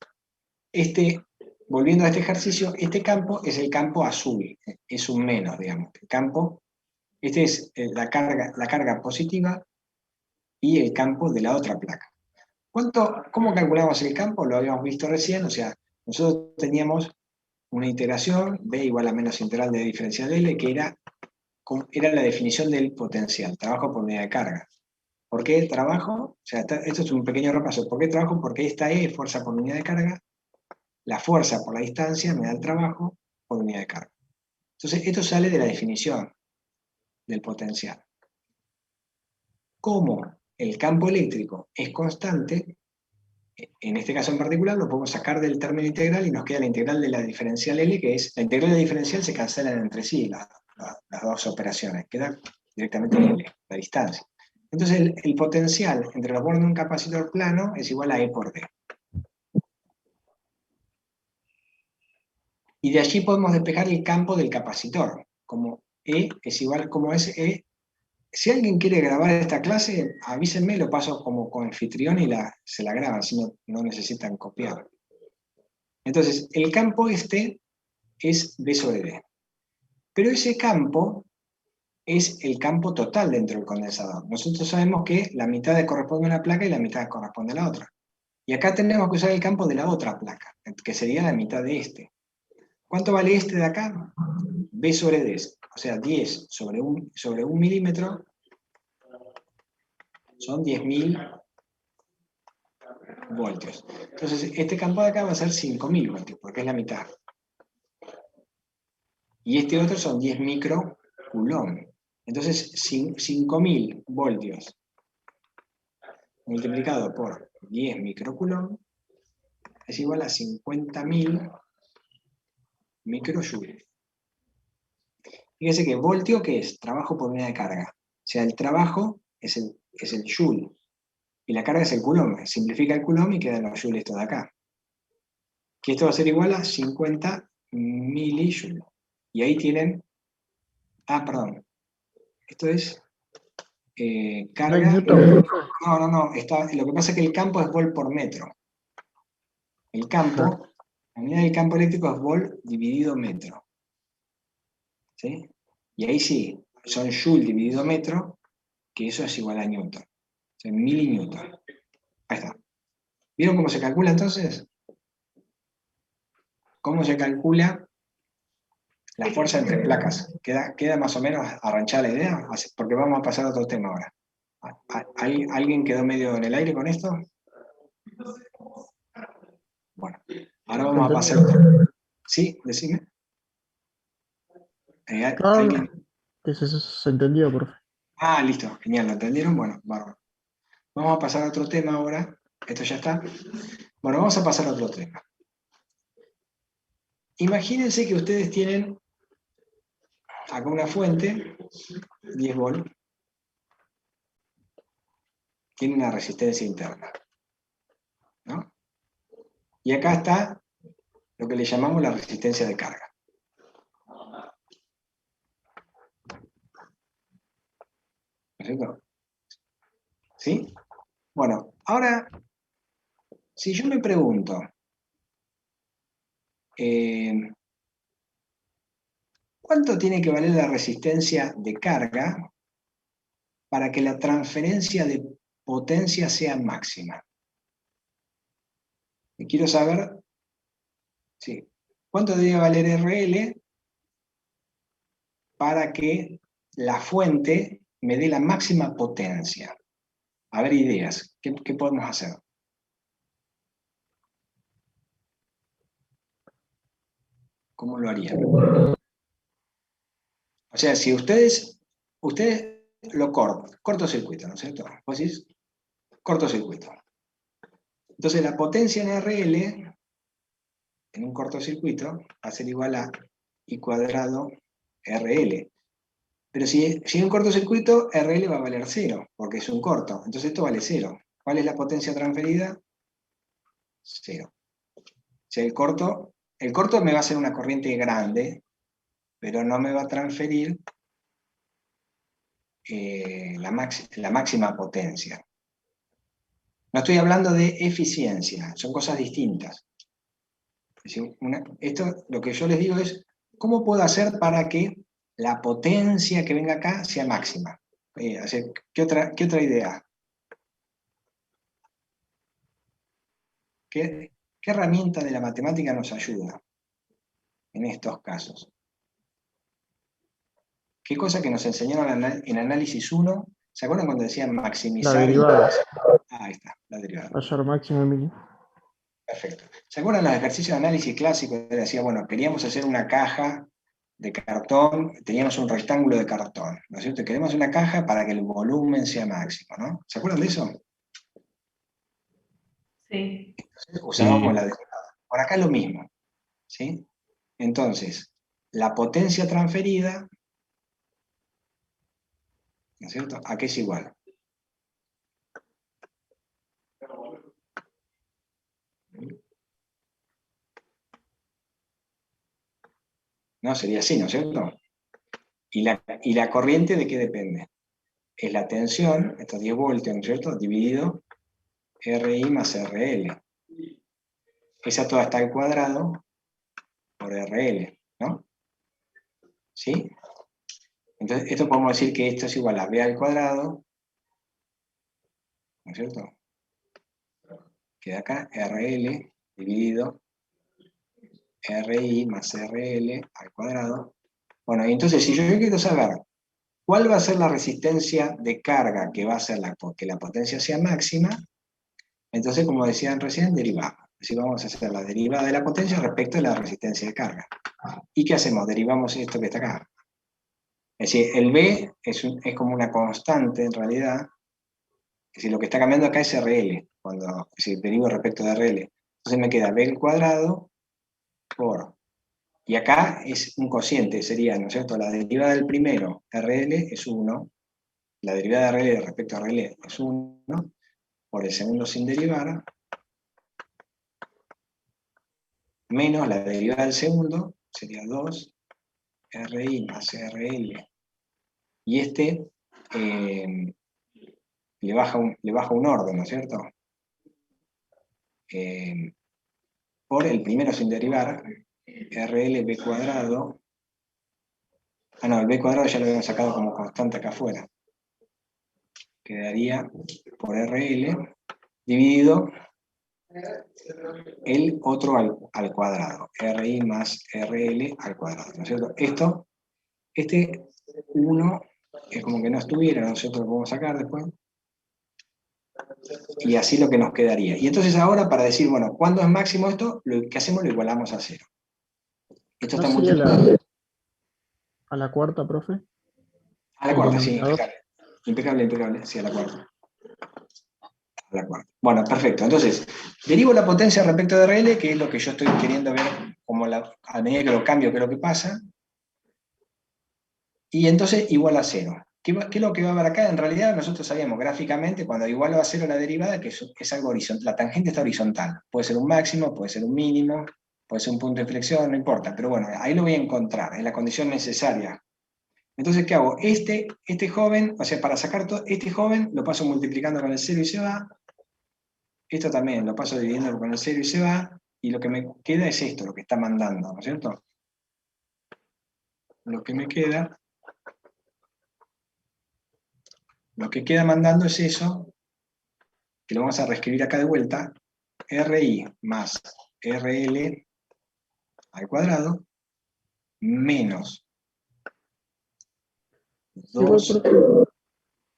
volviendo a este ejercicio, este campo es el campo azul, es un menos, digamos. El campo, este es la carga positiva y el campo de la otra placa. ¿Cómo calculamos el campo? Lo habíamos visto recién, o sea, nosotros teníamos una integración, B igual a menos integral de diferencial L, que era la definición del potencial, trabajo por unidad de carga. ¿Por qué trabajo? O sea, esto es un pequeño repaso. ¿Por qué trabajo? Porque esta E es fuerza por unidad de carga, la fuerza por la distancia me da el trabajo por unidad de carga. Entonces, esto sale de la definición del potencial. Como el campo eléctrico es constante, en este caso en particular lo podemos sacar del término integral y nos queda la integral de la diferencial L, que es la integral de la diferencial se cancelan entre sí las dos operaciones, queda directamente L, la distancia. Entonces el potencial entre los bordes de un capacitor plano es igual a E por D. Y de allí podemos despejar el campo del capacitor, como E es igual, como es E. Si alguien quiere grabar esta clase, avísenme, lo paso como anfitrión y se la graban, si no necesitan copiar. Entonces, el campo este es B sobre D. Pero ese campo es el campo total dentro del condensador. Nosotros sabemos que la mitad corresponde a una placa y la mitad corresponde a la otra. Y acá tenemos que usar el campo de la otra placa, que sería la mitad de este. ¿Cuánto vale este de acá? B sobre D. O sea, 10 sobre 1 milímetro son 10.000 voltios. Entonces, este campo de acá va a ser 5.000 voltios, porque es la mitad. Y este otro son 10 microcoulomb. Entonces, 5.000 voltios multiplicado por 10 microcoulomb es igual a 50.000 microjoules. Fíjense que voltio, ¿qué es? Trabajo por unidad de carga. O sea, el trabajo es el joule. Y la carga es el coulomb. Simplifica el coulomb y quedan los joules esto de acá. Que esto va a ser igual a 50 millijoules. Y ahí tienen... perdón. Esto es carga... No. Lo que pasa es que el campo es volt por metro. El campo, la unidad del campo eléctrico es volt dividido metro. ¿Sí? Y ahí sí, son joule dividido metro, que eso es igual a newton. O sea, milinewton. Ahí está. ¿Vieron cómo se calcula entonces? ¿Cómo se calcula la fuerza entre placas? ¿Queda más o menos arranchada la idea? Porque vamos a pasar a otro tema ahora. ¿Alguien quedó medio en el aire con esto? Bueno, ahora vamos a pasar a otro. ¿Sí? Decime. ¿Alguien? Que se entendió, profe. Listo, genial, ¿lo entendieron? Bueno, bárbaro. Vamos a pasar a otro tema ahora. Esto ya está. Bueno, vamos a pasar a otro tema. Imagínense que ustedes tienen acá una fuente, 10 volts, tiene una resistencia interna, ¿no? Y acá está lo que le llamamos la resistencia de carga. ¿Perfecto? ¿Sí? Bueno, ahora, si yo me pregunto, ¿cuánto tiene que valer la resistencia de carga para que la transferencia de potencia sea máxima? Y quiero saber, sí, ¿cuánto debe valer RL para que la fuente me dé la máxima potencia? A ver, ideas, ¿qué podemos hacer? ¿Cómo lo harían? O sea, si ustedes lo cortocircuito, ¿no es cierto? Vos decís, cortocircuito. Entonces la potencia en RL, en un cortocircuito, va a ser igual a I cuadrado RL. Pero si hay un cortocircuito, RL va a valer 0, porque es un corto. Entonces esto vale 0. ¿Cuál es la potencia transferida? 0. O sea, el corto me va a hacer una corriente grande, pero no me va a transferir la máxima potencia. No estoy hablando de eficiencia, son cosas distintas. Es decir, lo que yo les digo es, ¿cómo puedo hacer para que la potencia que venga acá sea máxima? ¿Qué otra idea? ¿Qué herramienta de la matemática nos ayuda en estos casos? ¿Qué cosa que nos enseñaron en análisis 1? ¿Se acuerdan cuando decían maximizar? La derivada. Ahí está, la derivada. Hallar máximo y mínimo. Perfecto. ¿Se acuerdan los ejercicios de análisis clásicos? Decía, bueno, queríamos hacer una caja de cartón, teníamos un rectángulo de cartón, ¿no es cierto? Queremos una caja para que el volumen sea máximo, ¿no? ¿Se acuerdan de eso? Sí. Entonces, usábamos la derivada. Por acá lo mismo, ¿sí? Entonces, la potencia transferida, ¿no es cierto? ¿A qué es igual? No, sería así, ¿no es cierto? ¿Y la corriente de qué depende? Es la tensión, estos 10 voltios, ¿no es cierto? Dividido RI más RL. Esa toda está al cuadrado por RL, ¿no? ¿Sí? Entonces, esto podemos decir que esto es igual a B al cuadrado, ¿no es cierto? Queda acá RL dividido RI más RL al cuadrado. Bueno, y entonces si yo quiero saber cuál va a ser la resistencia de carga que va a hacer que la potencia sea máxima, entonces, como decían recién, derivamos. Así vamos a hacer la derivada de la potencia respecto a la resistencia de carga. ¿Y qué hacemos? Derivamos esto que está acá. Es decir, el B es como una constante en realidad. Es decir, lo que está cambiando acá es RL, es decir, derivo respecto de RL. Entonces me queda B al cuadrado por... Y acá es un cociente, sería, ¿no es cierto? La derivada del primero, RL, es 1. La derivada de RL respecto a RL es 1. Por el segundo sin derivar, menos la derivada del segundo, sería 2, RI más RL. Y le baja un orden, ¿no es cierto? Por el primero sin derivar, RL B cuadrado. Ah, no, el B cuadrado ya lo habíamos sacado como constante acá afuera. Quedaría por RL dividido el otro al cuadrado, RI más RL al cuadrado, ¿no es cierto? Este 1 es como que no estuviera, nosotros lo podemos sacar después, y así lo que nos quedaría. Y entonces ahora para decir, bueno, ¿cuándo es máximo esto? Lo que hacemos lo igualamos a 0. Esto ¿No está sería multiplicado. a la cuarta, profe? A la ¿El cuarta, sí, denominador? impecable, sí, a la cuarta. A la cuarta. Bueno, perfecto. Entonces, derivo la potencia respecto de RL, que es lo que yo estoy queriendo ver como a medida que lo cambio, qué es lo que pasa. Y entonces igual a 0. ¿Qué es lo que va a haber acá? En realidad nosotros sabíamos gráficamente, cuando igualo a 0 la derivada, que es algo horizontal. La tangente está horizontal. Puede ser un máximo, puede ser un mínimo, puede ser un punto de inflexión, no importa. Pero bueno, ahí lo voy a encontrar, es la condición necesaria. Entonces, ¿qué hago? Este joven, o sea, para sacar todo, este joven lo paso multiplicando con el 0 y se va. Esto también lo paso dividiendo con el 0 y se va. Y lo que me queda es esto, lo que está mandando, ¿no es cierto? Lo que queda mandando es eso, que lo vamos a reescribir acá de vuelta, RI más RL al cuadrado menos Igual, 2. profe,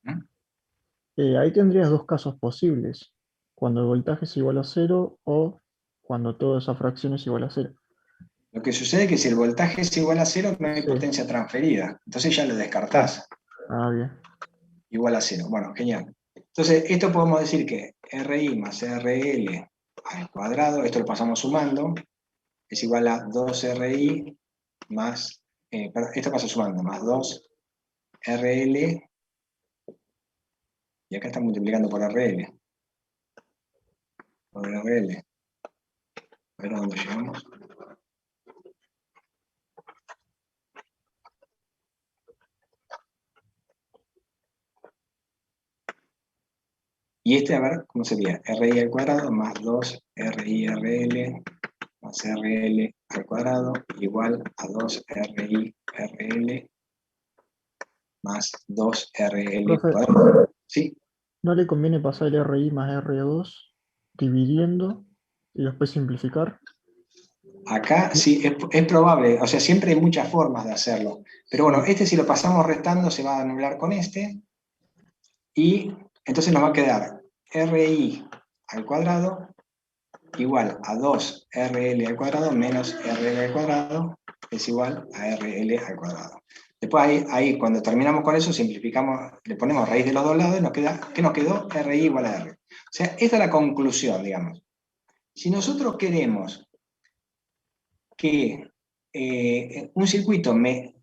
¿Mm? ahí tendrías dos casos posibles. Cuando el voltaje es igual a 0 o cuando toda esa fracción es igual a 0. Lo que sucede es que si el voltaje es igual a 0, no hay Sí. potencia transferida. Entonces ya lo descartás. Ah, bien. Igual a 0. Bueno, genial. Entonces, esto podemos decir que RI más RL al cuadrado, esto lo pasamos sumando, es igual a 2RI más, esto pasa sumando, más 2 RL, y acá está multiplicando por RL. Por RL. A ver a dónde llegamos. Y este, a ver, ¿cómo sería? RI al cuadrado más 2 RI RL más RL al cuadrado igual a 2 RI RL más 2 RL Profe, cuadrado. ¿Sí? ¿no le conviene pasar el RI más R2 dividiendo y después simplificar? Acá sí, es probable, o sea, siempre hay muchas formas de hacerlo. Pero bueno, Sí. este si lo pasamos restando se va a anular con este. Y entonces nos va a quedar RI al cuadrado igual a 2 RL al cuadrado menos RL al cuadrado es igual a RL al cuadrado. Después ahí cuando terminamos con eso, simplificamos, le ponemos raíz de los dos lados y nos queda, ¿qué nos quedó? RI igual a R. O sea, esta es la conclusión, digamos. Si nosotros queremos que un circuito me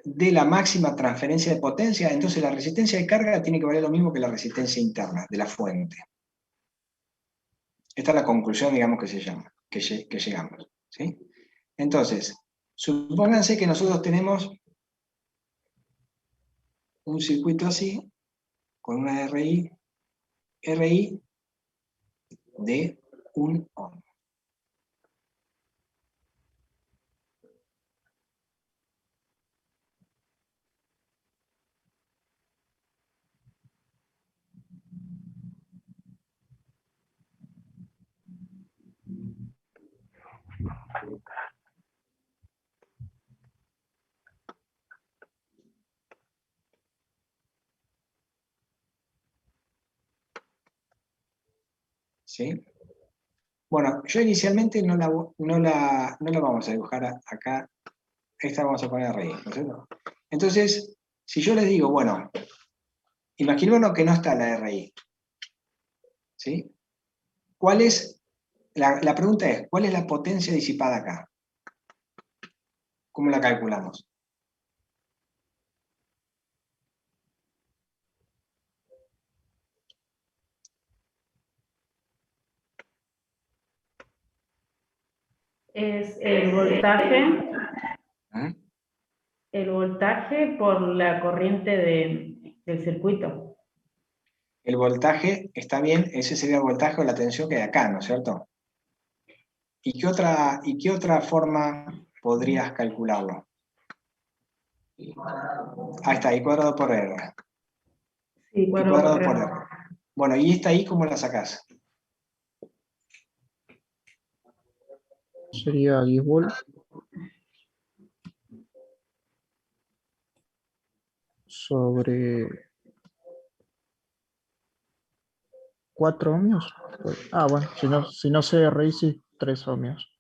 dé la máxima transferencia de potencia, entonces la resistencia de carga tiene que valer lo mismo que la resistencia interna de la fuente. Esta es la conclusión, digamos, que llegamos. ¿Sí? Entonces, supónganse que nosotros tenemos un circuito así, con una RI de 1 ohm. ¿Sí? Bueno, yo inicialmente no la vamos a dibujar acá, esta vamos a poner RI, ¿no es cierto? Entonces, si yo les digo, bueno, imaginémonos que no está la RI, ¿sí? ¿Cuál es, la pregunta es, ¿cuál es la potencia disipada acá? ¿Cómo la calculamos? Es ¿Eh? el voltaje por la corriente del circuito. El voltaje está bien, ese sería el voltaje o la tensión que hay acá, ¿no es cierto? ¿Y qué otra forma podrías calcularlo? Ahí está, I cuadrado por R. Sí, I cuadrado cuadrado por por R. R. Bueno, ¿y esta I cómo la sacás? Sería 10 volt sobre 4 ohmios. Ah, bueno, si no sé RI, sí, 3 ohmios.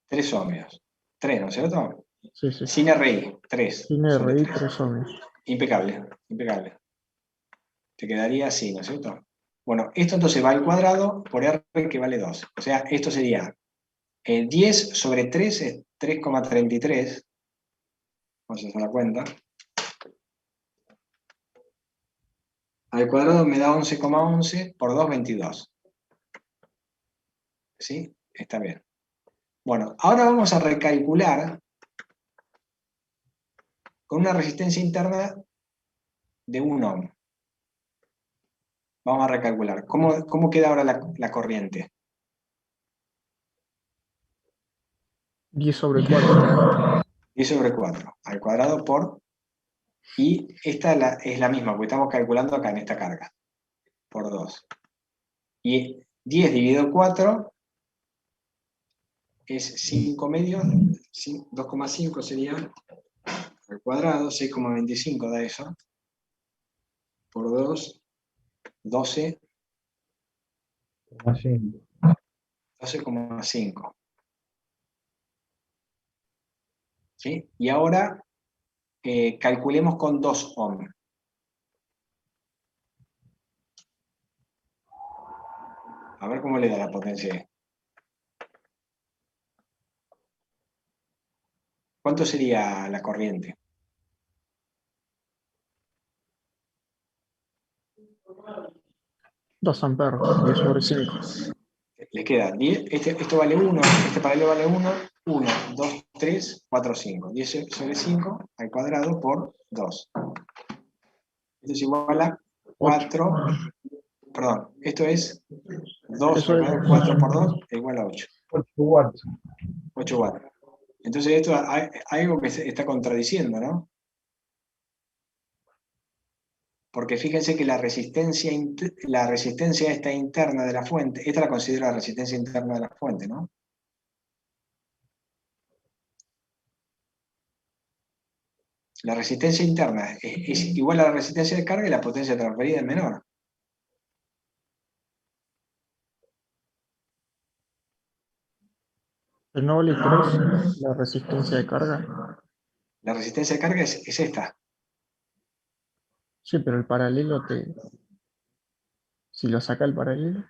3 ohmios. 3, ¿no es cierto? Sí, sí. Sin RI, 3 Sin sobre RI, 3. 3 ohmios. Impecable, impecable. Te quedaría así, ¿no es cierto? Bueno, esto entonces va al cuadrado por R que vale 2. O sea, esto sería 10 sobre 3 es 3,33. Vamos a hacer la cuenta. Al cuadrado me da 11,11 por 2, 22. ¿Sí? Está bien. Bueno, ahora vamos a recalcular con una resistencia interna de 1 ohm. Vamos a recalcular. ¿Cómo queda ahora la corriente? 10 sobre 4. 10 sobre 4 al cuadrado por... Y esta es la misma, porque estamos calculando acá en esta carga. Por 2. Y 10 dividido 4 es 5 medios. 2,5 sería al cuadrado. 6,25 da eso. Por 2, 12. Así. 12,5. ¿Sí? Y ahora calculemos con 2 ohm. A ver cómo le da la potencia. ¿Cuánto sería la corriente? 2 amperes, 10 sobre 5. Le queda 10, esto vale 1, este paralelo vale 1, 1, 2, 3, 4, 5. 10 sobre 5 al cuadrado por 2. Esto es igual a 4, perdón, esto es 2 Eso al es cuadrado, 4 por 2 es igual a 8. 8 watts. 8 watts. Entonces esto hay algo que se está contradiciendo, ¿no? Porque fíjense que la resistencia esta interna de la fuente, esta la considero la resistencia interna de la fuente, ¿no? La resistencia interna es igual a la resistencia de carga y la potencia transferida es menor. el no vale 3, la resistencia de carga. La resistencia de carga es esta. Sí, pero el paralelo si lo saca el paralelo.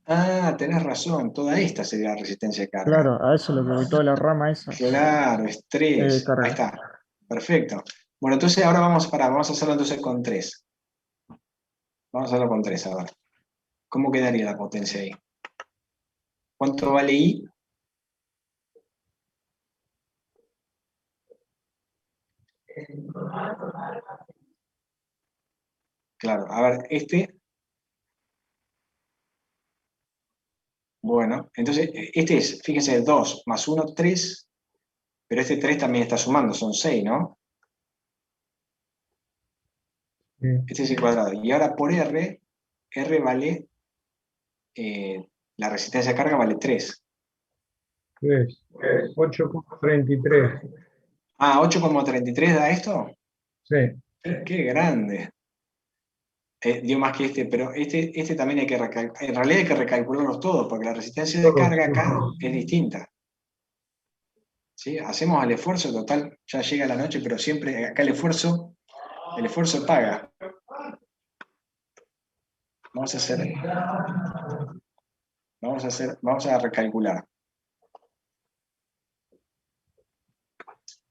Ah, tenés razón, toda esta sería la resistencia de carga. Claro, a eso es lo que voy, toda la rama esa. Claro, es 3. Ahí Carga. está. Perfecto. Bueno, entonces ahora vamos a hacerlo entonces con 3. Vamos a hacerlo con 3 ahora. ¿Cómo quedaría la potencia ahí? ¿Cuánto vale I? Claro, a ver, bueno, entonces este es, fíjense, 2 más 1, 3, pero este 3 también está sumando, son 6, ¿no? Sí. Este es el cuadrado. Y ahora por R vale, la resistencia de carga vale 3. 3. 8,33. Ah, 8,33 da esto. Sí. Qué grande. Dio más que este, pero este también hay que recalcular. En realidad hay que recalcularlos todos, porque la resistencia de carga acá es distinta. ¿Sí? Hacemos el esfuerzo total, ya llega la noche, pero siempre acá el esfuerzo paga. Vamos a recalcular.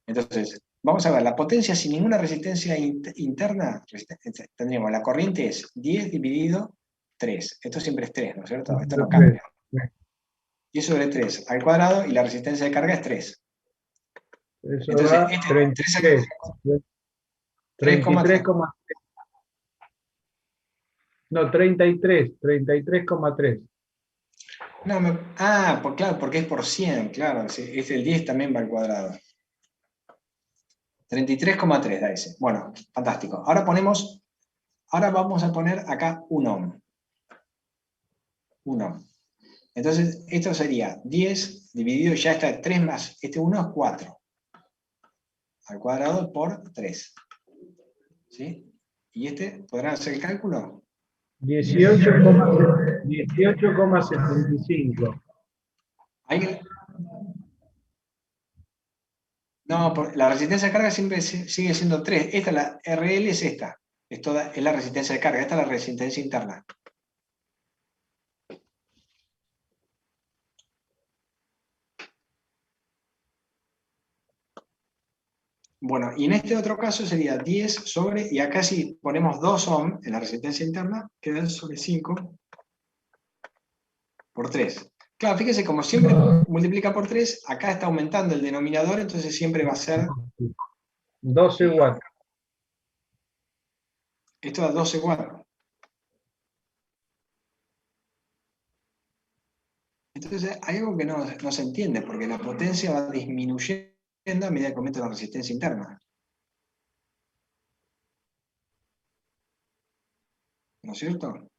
Entonces, vamos a ver, la potencia sin ninguna resistencia interna, tendríamos, la corriente es 10 dividido 3. Esto siempre es 3, ¿no es cierto? Esto no cambia. 10 sobre 3 al cuadrado y la resistencia de carga es 3. Eso Entonces, da 33. 33, no, 33,3. No, pues claro, porque es por 100, claro. Es el 10 también va al cuadrado. 33,3 da ese. Bueno, fantástico. Ahora vamos a poner acá un ohm. 1. Entonces, esto sería 10 dividido, ya está 3 más, este 1 es 4. Al cuadrado por 3. ¿Sí? ¿Y este? ¿Podrán hacer el cálculo? 18,75. No, la resistencia de carga siempre sigue siendo 3. Esta, la RL es esta. Es la resistencia de carga. Esta es la resistencia interna. Bueno, y en este otro caso sería 10 sobre, y acá si ponemos 2 ohm en la resistencia interna, queda sobre 5 por 3. Claro, fíjese, como siempre multiplica por 3, acá está aumentando el denominador, entonces siempre va a ser... 12 watts. Esto da 12 watts. Entonces hay algo que no se entiende, porque la potencia va disminuyendo a medida que aumenta la resistencia interna. ¿No es cierto?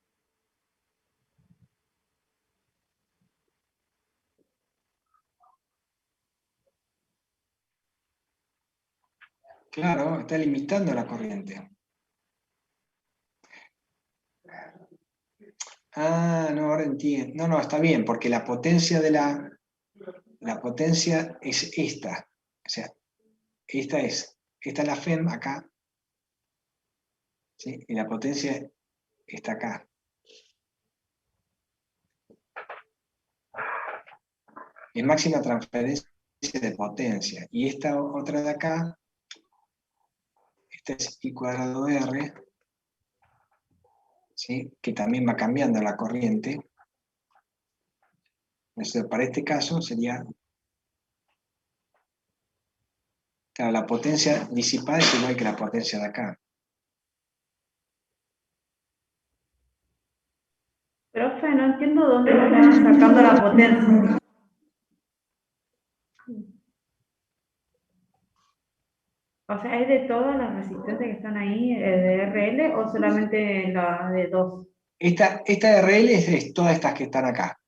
Claro, está limitando la corriente. Ah, no, ahora entiendo. No, está bien, porque la potencia la potencia es esta. O sea, esta es la FEM acá, ¿sí? Y la potencia está acá. Es máxima transferencia de potencia. Y esta otra de acá, esta es I cuadrado R, ¿sí? Que también va cambiando la corriente. Entonces, para este caso sería, claro, la potencia disipada es igual que la potencia de acá. Profe, no entiendo dónde están sacando la potencia. O sea, ¿es de todas las resistencias que están ahí de RL o solamente la de 2? Esta RL es todas estas que están acá.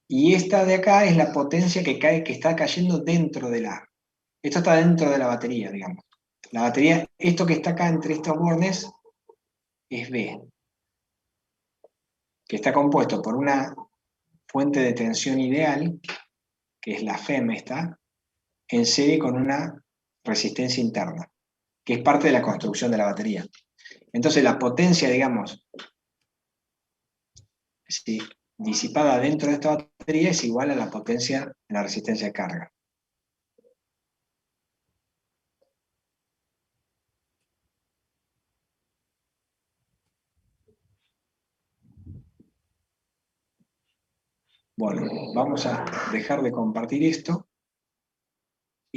Y esta de acá es la potencia que está cayendo dentro de la... Esto está dentro de la batería, digamos. La batería, esto que está acá entre estos bornes, es B, que está compuesto por una fuente de tensión ideal, que es la FEM esta, en serie con una resistencia interna, que es parte de la construcción de la batería. Entonces la potencia, digamos, si disipada dentro de esta batería es igual a la potencia en la resistencia de carga. Bueno, vamos a dejar de compartir esto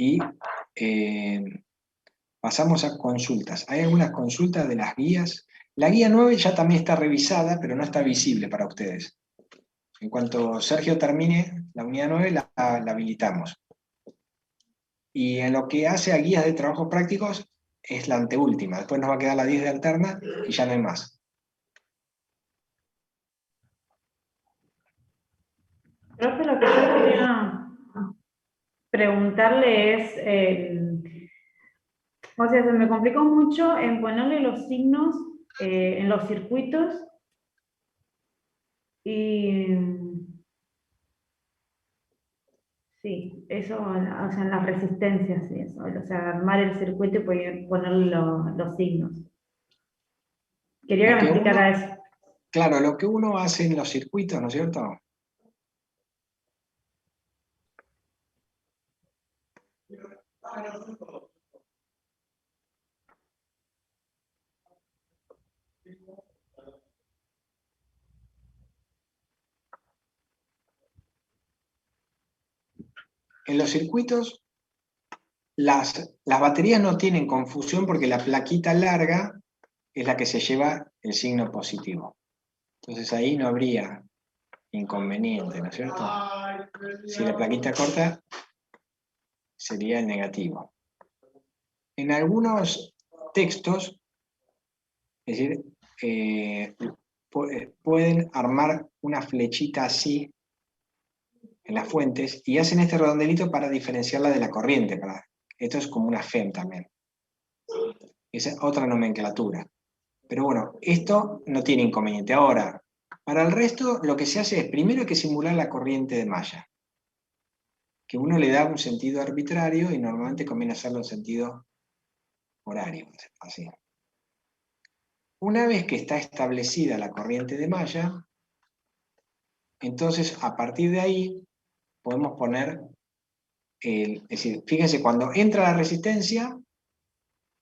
y pasamos a consultas. Hay algunas consultas de las guías. La guía 9 ya también está revisada, pero no está visible para ustedes. En cuanto Sergio termine la unidad 9, la habilitamos. Y en lo que hace a guías de trabajos prácticos, es la anteúltima. Después nos va a quedar la 10 de alterna y ya no hay más. Profe, lo que yo quería preguntarle es, o sea, se me complicó mucho en ponerle los signos en los circuitos y sí, eso, o sea, en las resistencias y eso, o sea, armar el circuito y ponerle los signos. Quería que me explicara eso. Claro, lo que uno hace en los circuitos, ¿no es cierto? En los circuitos, las baterías no tienen confusión porque la plaquita larga es la que se lleva el signo positivo. Entonces ahí no habría inconveniente, ¿no es cierto? Si la plaquita corta, sería el negativo. En algunos textos, es decir, pueden armar una flechita así en las fuentes y hacen este redondelito para diferenciarla de la corriente. Esto es como una FEM también. Esa es otra nomenclatura. Pero bueno, esto no tiene inconveniente. Ahora, para el resto, lo que se hace es primero hay que simular la corriente de malla, que uno le da un sentido arbitrario y normalmente conviene hacerlo en sentido horario. Así. Una vez que está establecida la corriente de malla, entonces a partir de ahí podemos poner, es decir, fíjense, cuando entra la resistencia,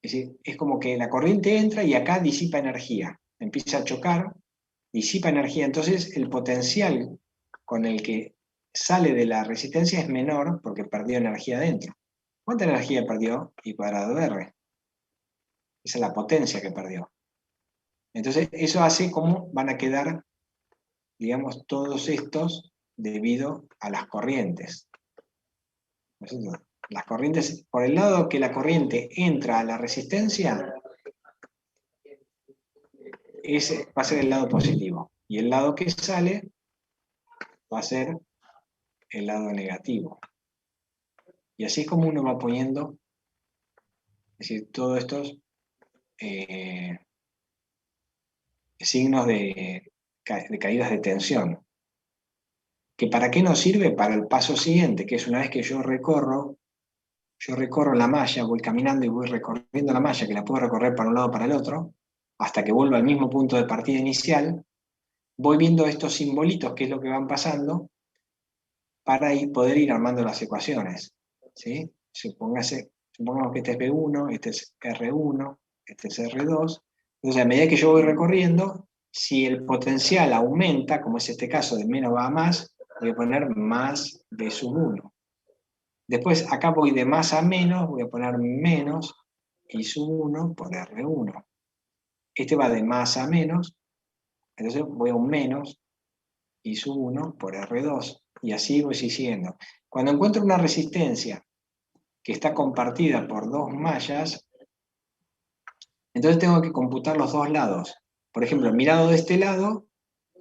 es decir, es como que la corriente entra y acá disipa energía, empieza a chocar, disipa energía, entonces el potencial con el que sale de la resistencia es menor porque perdió energía dentro. ¿Cuánta energía perdió? I cuadrado de R. Esa es la potencia que perdió. Entonces eso hace como van a quedar, digamos, todos estos debido a las corrientes. ¿No es cierto? Las corrientes, por el lado que la corriente entra a la resistencia, ese va a ser el lado positivo. Y el lado que sale va a ser el lado negativo. Y así es como uno va poniendo, es decir, todos estos signos de caídas de tensión. ¿Que para qué nos sirve? Para el paso siguiente, que es una vez que yo recorro la malla, voy caminando y voy recorriendo la malla, que la puedo recorrer para un lado o para el otro, hasta que vuelva al mismo punto de partida inicial, voy viendo estos simbolitos, que es lo que van pasando, para poder ir armando las ecuaciones. ¿Sí? Supongamos que este es B1, este es R1, este es R2. Entonces, a medida que yo voy recorriendo, si el potencial aumenta, como es este caso, de menos va a más, voy a poner más B sub 1. Después, acá voy de más a menos, voy a poner menos I sub 1 por R1. Este va de más a menos, entonces voy a un menos I sub 1 por R2. Y así voy siguiendo. Cuando encuentro una resistencia que está compartida por dos mallas, entonces tengo que computar los dos lados. Por ejemplo, mi lado de este lado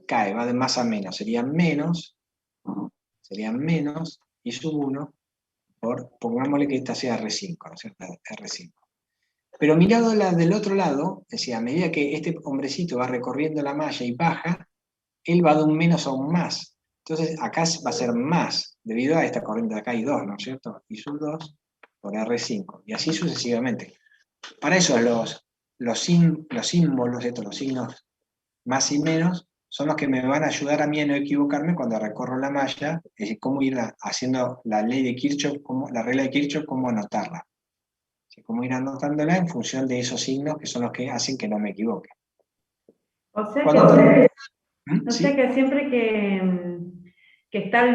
cae, va de más a menos. Serían menos I sub 1 por, pongámosle que esta sea R5, ¿no es cierto? R5. Pero mi lado del otro lado, es decir, a medida que este hombrecito va recorriendo la malla y baja, él va de un menos a un más. Entonces acá va a ser más, debido a esta corriente de acá hay 2, ¿no es cierto? I sub 2 por R5, y así sucesivamente. Para eso los símbolos, los signos más y menos, son los que me van a ayudar a mí a no equivocarme cuando recorro la malla, es decir, cómo ir haciendo la ley de Kirchhoff, la regla de Kirchhoff, cómo anotarla. Cómo ir anotándola en función de esos signos que son los que hacen que no me equivoque. O sea ¿Sí? que siempre que está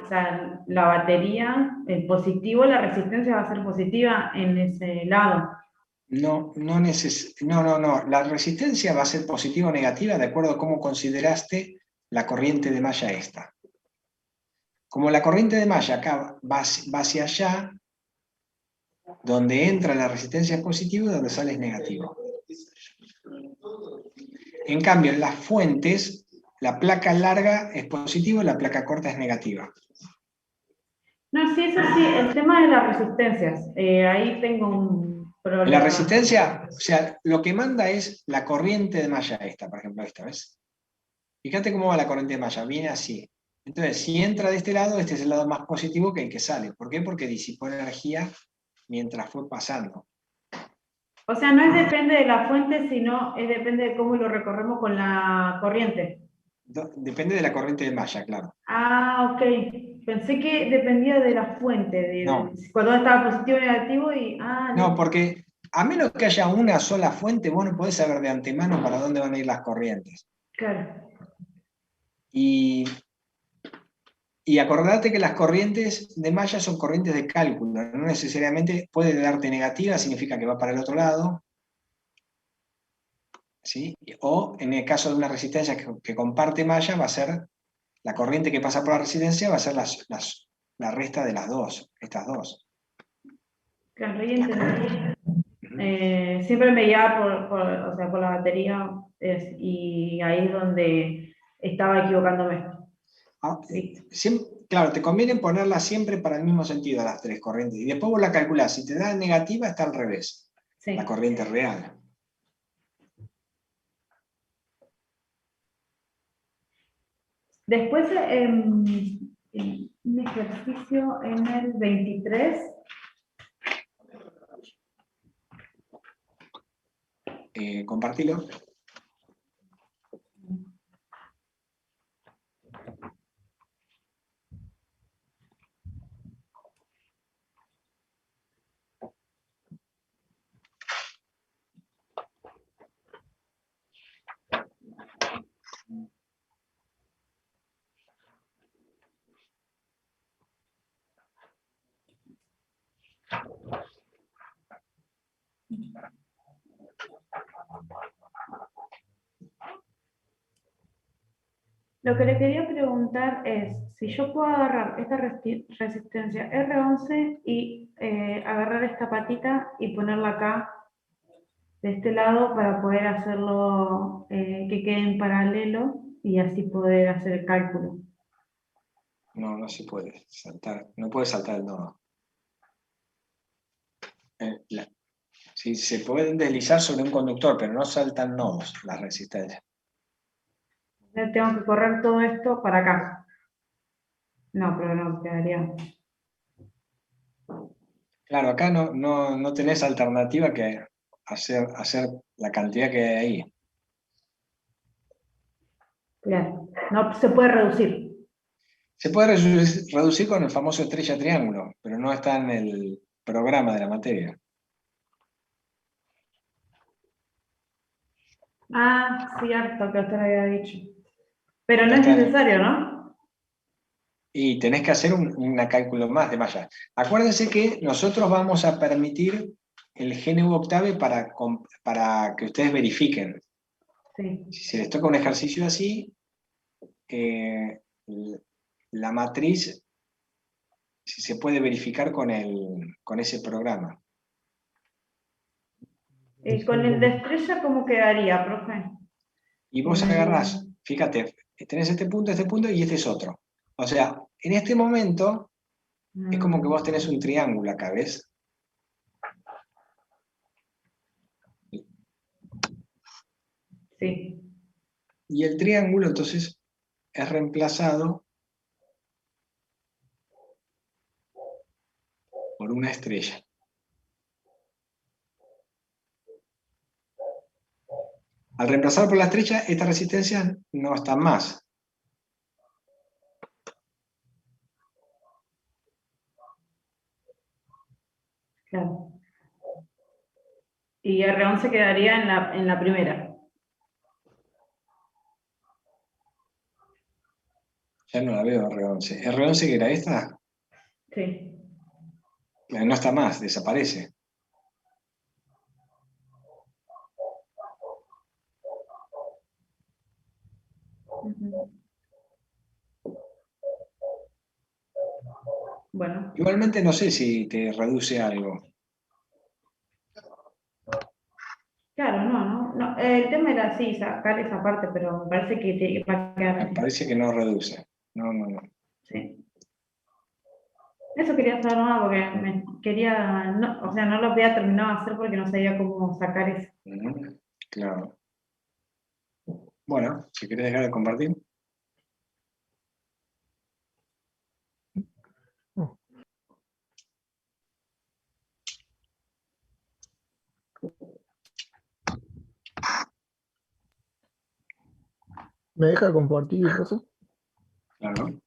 o sea, la batería, el positivo, la resistencia va a ser positiva en ese lado. No. La resistencia va a ser positiva o negativa de acuerdo a cómo consideraste la corriente de malla esta. Como la corriente de malla acá va hacia allá, donde entra la resistencia es positivo y donde sale es negativo. En cambio, en las fuentes, la placa larga es positiva y la placa corta es negativa. No, sí, eso sí, el tema de las resistencias, ahí tengo un problema. La resistencia, o sea, lo que manda es la corriente de malla esta, por ejemplo, esta, ¿ves? Fíjate cómo va la corriente de malla, viene así. Entonces, si entra de este lado, este es el lado más positivo que el que sale. ¿Por qué? Porque disipó energía mientras fue pasando. O sea, no depende de la fuente, sino depende de cómo lo recorremos con la corriente. Depende de la corriente de malla, claro. Ah, ok. Pensé que dependía de la fuente, No. cuando estaba positivo o negativo y... No, porque a menos que haya una sola fuente, vos no podés saber de antemano para dónde van a ir las corrientes. Claro. Y acordate que las corrientes de malla son corrientes de cálculo, no necesariamente puede darte negativa, significa que va para el otro lado, ¿sí? O en el caso de una resistencia que comparte malla, va a ser, la corriente que pasa por la resistencia va a ser la resta de las dos, estas dos. Claro, y entendí. Siempre me guiaba o sea, por la batería y ahí es donde estaba equivocándome. Claro, te conviene ponerla siempre para el mismo sentido, las tres corrientes. Y después vos la calculás. Si te da negativa, está al revés. Sí. La corriente real. Después, un ejercicio en el 23. Compartilo. Lo que le quería preguntar es si yo puedo agarrar esta resistencia R11 y agarrar esta patita y ponerla acá de este lado para poder hacerlo que quede en paralelo y así poder hacer el cálculo. No se puede saltar. No puede saltar el nodo. Sí, se pueden deslizar sobre un conductor, pero no saltan nodos las resistencias. Tengo que correr todo esto para acá. No, pero no, quedaría... Claro, acá no tenés alternativa que hacer la cantidad que hay ahí. Claro, no se puede reducir. Se puede reducir con el famoso estrella triángulo, pero no está en el programa de la materia. Ah, cierto, que usted lo había dicho. Pero no Ya es está. necesario, ¿no? Y tenés que hacer un cálculo más de malla. Acuérdense que nosotros vamos a permitir el GNU Octave para que ustedes verifiquen. Sí. Si se les toca un ejercicio así, la matriz si se puede verificar con ese programa. Con el de estrella, ¿cómo quedaría, profe? Y vos agarrás, fíjate, tenés este punto y este es otro. O sea, en este momento es como que vos tenés un triángulo acá, ¿ves? Sí. Y el triángulo entonces es reemplazado por una estrella. Al reemplazar por la estrella, esta resistencia no está más. Claro. Y R11 quedaría en la primera. Ya no la veo R11. ¿R11 que era esta? Sí. No está más, desaparece. Ujú. Bueno. Igualmente no sé si te reduce algo. Claro, no. El tema era así, sacar esa parte, pero me parece que va a quedar Me así. parece que no reduce. No. Sí. Eso quería saber más porque quería, no, o sea, no lo había terminado de hacer porque no sabía cómo sacar eso. Claro. Bueno, si querés dejar de compartir. Oh, ¿me deja compartir, profe? Claro.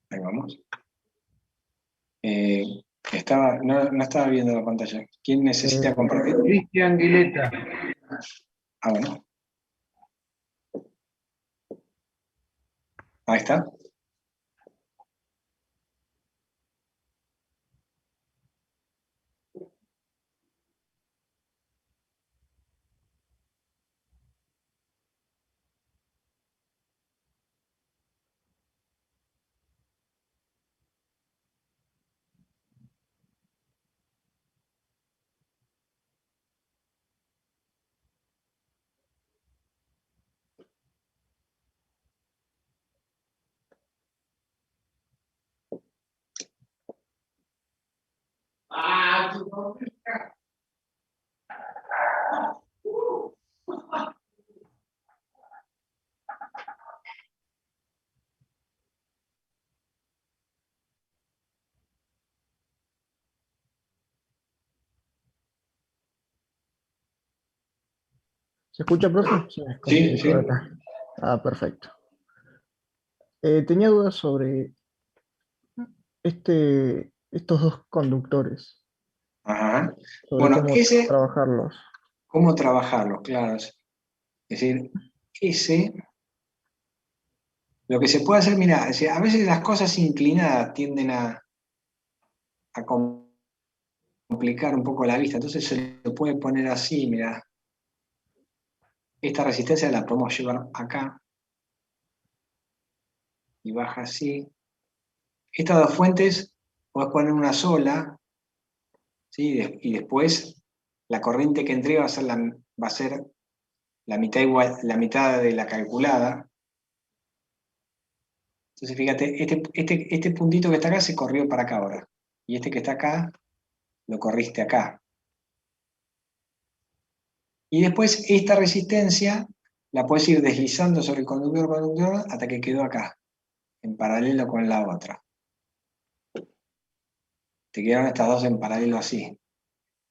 Ahí vamos. No estaba viendo la pantalla. ¿Quién necesita compartir? Cristian Guileta. Ah, bueno. Ahí está. ¿Se escucha, profe? Se me Sí, complicó sí. acá. Ah, perfecto. Tenía dudas sobre estos dos conductores, Ajá. sobre Bueno, cómo trabajarlos. ¿cómo trabajarlo? Claro. Es decir, ese, lo que se puede hacer, mira, es decir, a veces las cosas inclinadas tienden a complicar un poco la vista, entonces se lo puede poner así, mira. Esta resistencia la podemos llevar acá y baja así. Estas dos fuentes podés poner una sola, ¿sí? Y después la corriente que entrega va a ser la mitad igual, la mitad de la calculada. Entonces fíjate, este puntito que está acá se corrió para acá ahora. Y este que está acá, lo corriste acá. Y después esta resistencia la puedes ir deslizando sobre el conductor hasta que quedó acá, en paralelo con la otra. Te quedaron estas dos en paralelo así.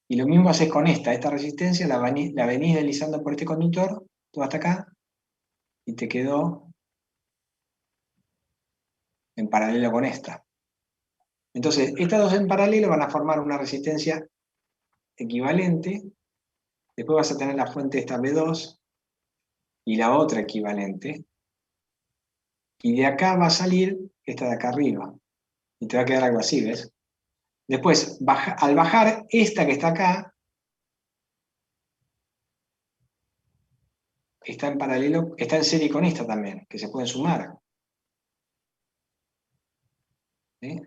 Y lo mismo haces con esta resistencia la venís deslizando por este conductor, todo hasta acá, y te quedó en paralelo con esta. Entonces, estas dos en paralelo van a formar una resistencia equivalente. Después vas a tener la fuente esta B2 y la otra equivalente. Y de acá va a salir esta de acá arriba. Y te va a quedar algo así, ¿ves? Después, al bajar esta que está acá, está en paralelo, está en serie con esta también, que se pueden sumar. ¿Sí?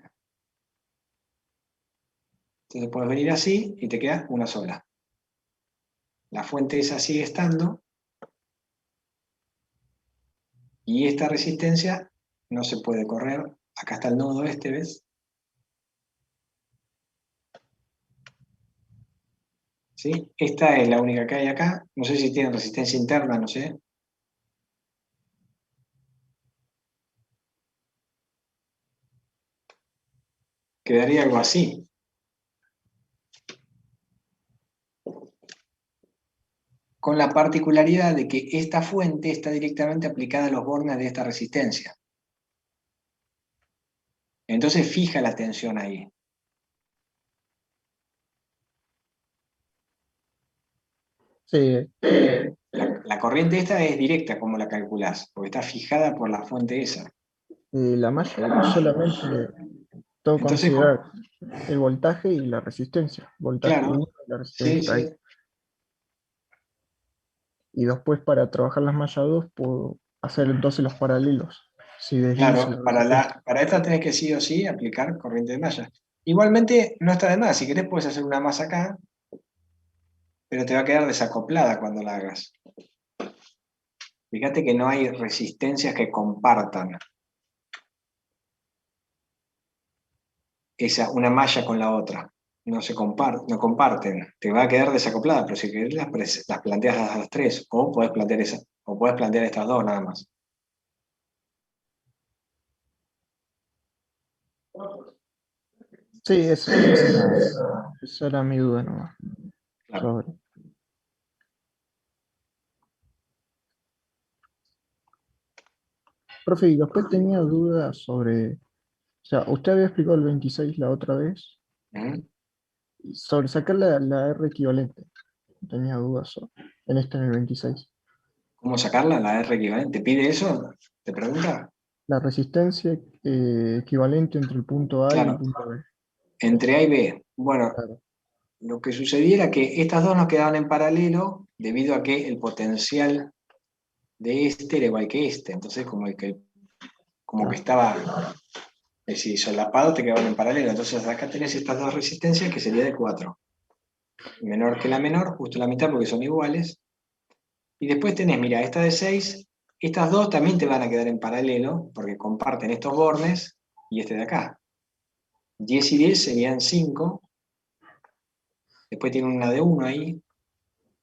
Entonces puedes venir así y te queda una sola. La fuente esa sigue estando. Y esta resistencia no se puede correr. Acá está el nodo este, ¿ves? ¿Sí? Esta es la única que hay acá. No sé si tiene resistencia interna, no sé. Quedaría algo así. Con la particularidad de que esta fuente está directamente aplicada a los bornes de esta resistencia. Entonces fija la tensión ahí. Sí, La corriente esta es directa, como la calculás, porque está fijada por la fuente esa. la malla 1 solamente tengo que Entonces, considerar el voltaje y la resistencia. Voltaje claro, 1 y la resistencia sí, está ahí. sí, Y después para trabajar las mallas 2 puedo hacer entonces los paralelos. Si deslizo la claro. resistencia. Para esta tenés que sí o sí aplicar corriente de malla. Igualmente, no está de más. Si querés puedes hacer una más acá, pero te va a quedar desacoplada cuando la hagas. Fíjate que no hay resistencias que compartan una malla con la otra. No comparten. Te va a quedar desacoplada, pero si querés las planteas a las tres, o podés plantear o podés plantear estas dos nada más. Sí, esa era mi duda nomás. Claro. Sobre. Profe, y después tenía dudas sobre, o sea, usted había explicado el 26 la otra vez, ¿Mm? sobre sacar la R equivalente. Tenía dudas en el 26. ¿Cómo sacarla? La R equivalente. ¿Te pide eso? ¿Te pregunta? La resistencia equivalente entre el punto A y el Claro. punto B. Entre A y B. Bueno, Claro. lo que sucediera que estas dos nos quedaban en paralelo debido a que el potencial de este era igual que este. Entonces, como que estaba, es decir, solapado, te quedaban en paralelo. Entonces, acá tenés estas dos resistencias que sería de 4. Menor que la menor, justo la mitad porque son iguales. Y después tenés, mira, esta de 6. Estas dos también te van a quedar en paralelo porque comparten estos bordes y este de acá. 10 y 10 serían 5. Después tienen una de 1 ahí.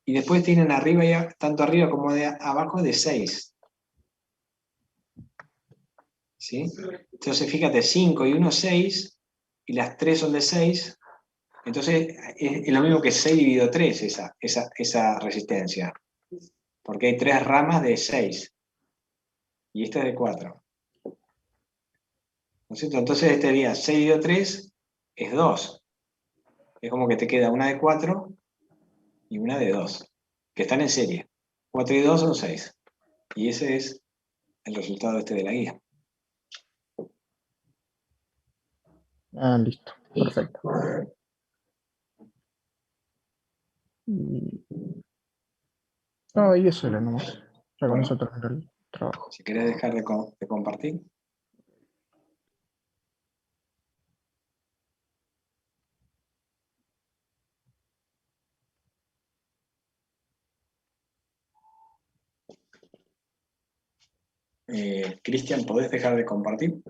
Y después tienen arriba, tanto arriba como de abajo, de 6. ¿Sí? Entonces, fíjate, 5 y 1, 6. Y las 3 son de 6. Entonces, es lo mismo que 6 dividido 3 esa resistencia. Porque hay 3 ramas de 6. Y esta es de 4. ¿No es cierto? Entonces, este día 6 dividido 3 es 2. Es como que te queda una de 4 y una de 2, que están en serie. 4 y 2 son 6. Y ese es el resultado de la guía. Ah, listo. Perfecto. Y, no, y eso era nomás. Ya con eso Bueno, terminó el trabajo. si querés dejar de compartir. Cristian, ¿podés dejar de compartir?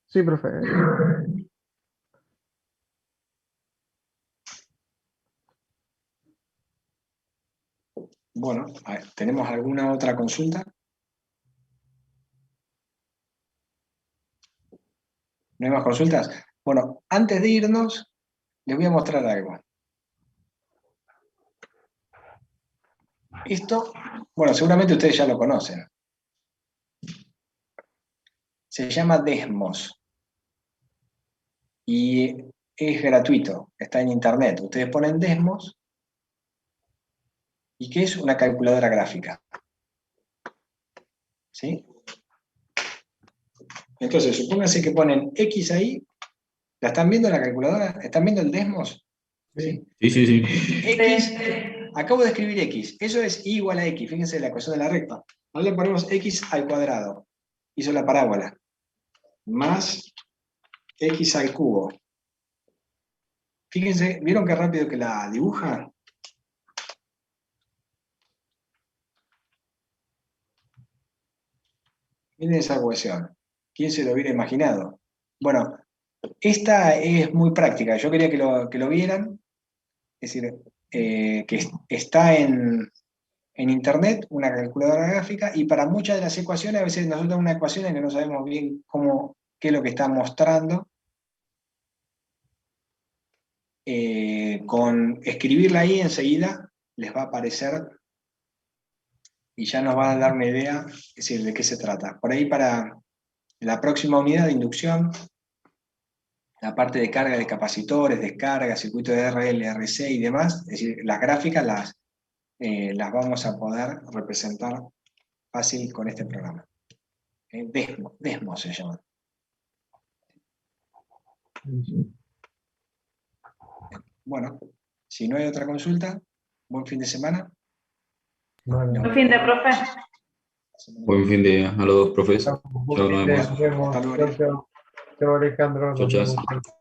Sí, profe. Bueno, a ver, ¿tenemos alguna otra consulta? ¿No hay más consultas? Bueno, antes de irnos, les voy a mostrar algo. Esto, bueno, seguramente ustedes ya lo conocen. Se llama Desmos. y es gratuito, está en internet. Ustedes ponen Desmos, ¿y qué es una calculadora gráfica? ¿Sí? Entonces, supónganse que ponen X ahí. ¿La están viendo la calculadora? ¿Están viendo el Desmos? Sí. Sí, sí, sí. X, acabo de escribir X. Eso es Y igual a X. Fíjense la ecuación de la recta. Ahora le ponemos X al cuadrado. Hizo la parábola. Más X al cubo. Fíjense, ¿vieron qué rápido que la dibuja? Miren esa ecuación. ¿Quién se lo hubiera imaginado? Bueno, esta es muy práctica. Yo quería que lo vieran. Es decir, que está en internet, una calculadora gráfica, y para muchas de las ecuaciones, a veces nosotros tenemos una ecuación en que no sabemos bien qué es lo que está mostrando. Con escribirla ahí enseguida les va a aparecer y ya nos va a dar una idea, es decir, de qué se trata. Por ahí para la próxima unidad de inducción, la parte de carga de capacitores, descarga, circuito de RL, RC y demás, es decir, las gráficas las vamos a poder representar fácil con este programa. Desmo se llama. Bueno, si no hay otra consulta, buen fin de semana. Bueno, Buen fin de, profe. Buen fin de a los dos profes. Chao, nos vemos. nos vemos. Hasta luego. Chao, chao. Chao, Alejandro. Chao, Nos chao. vemos.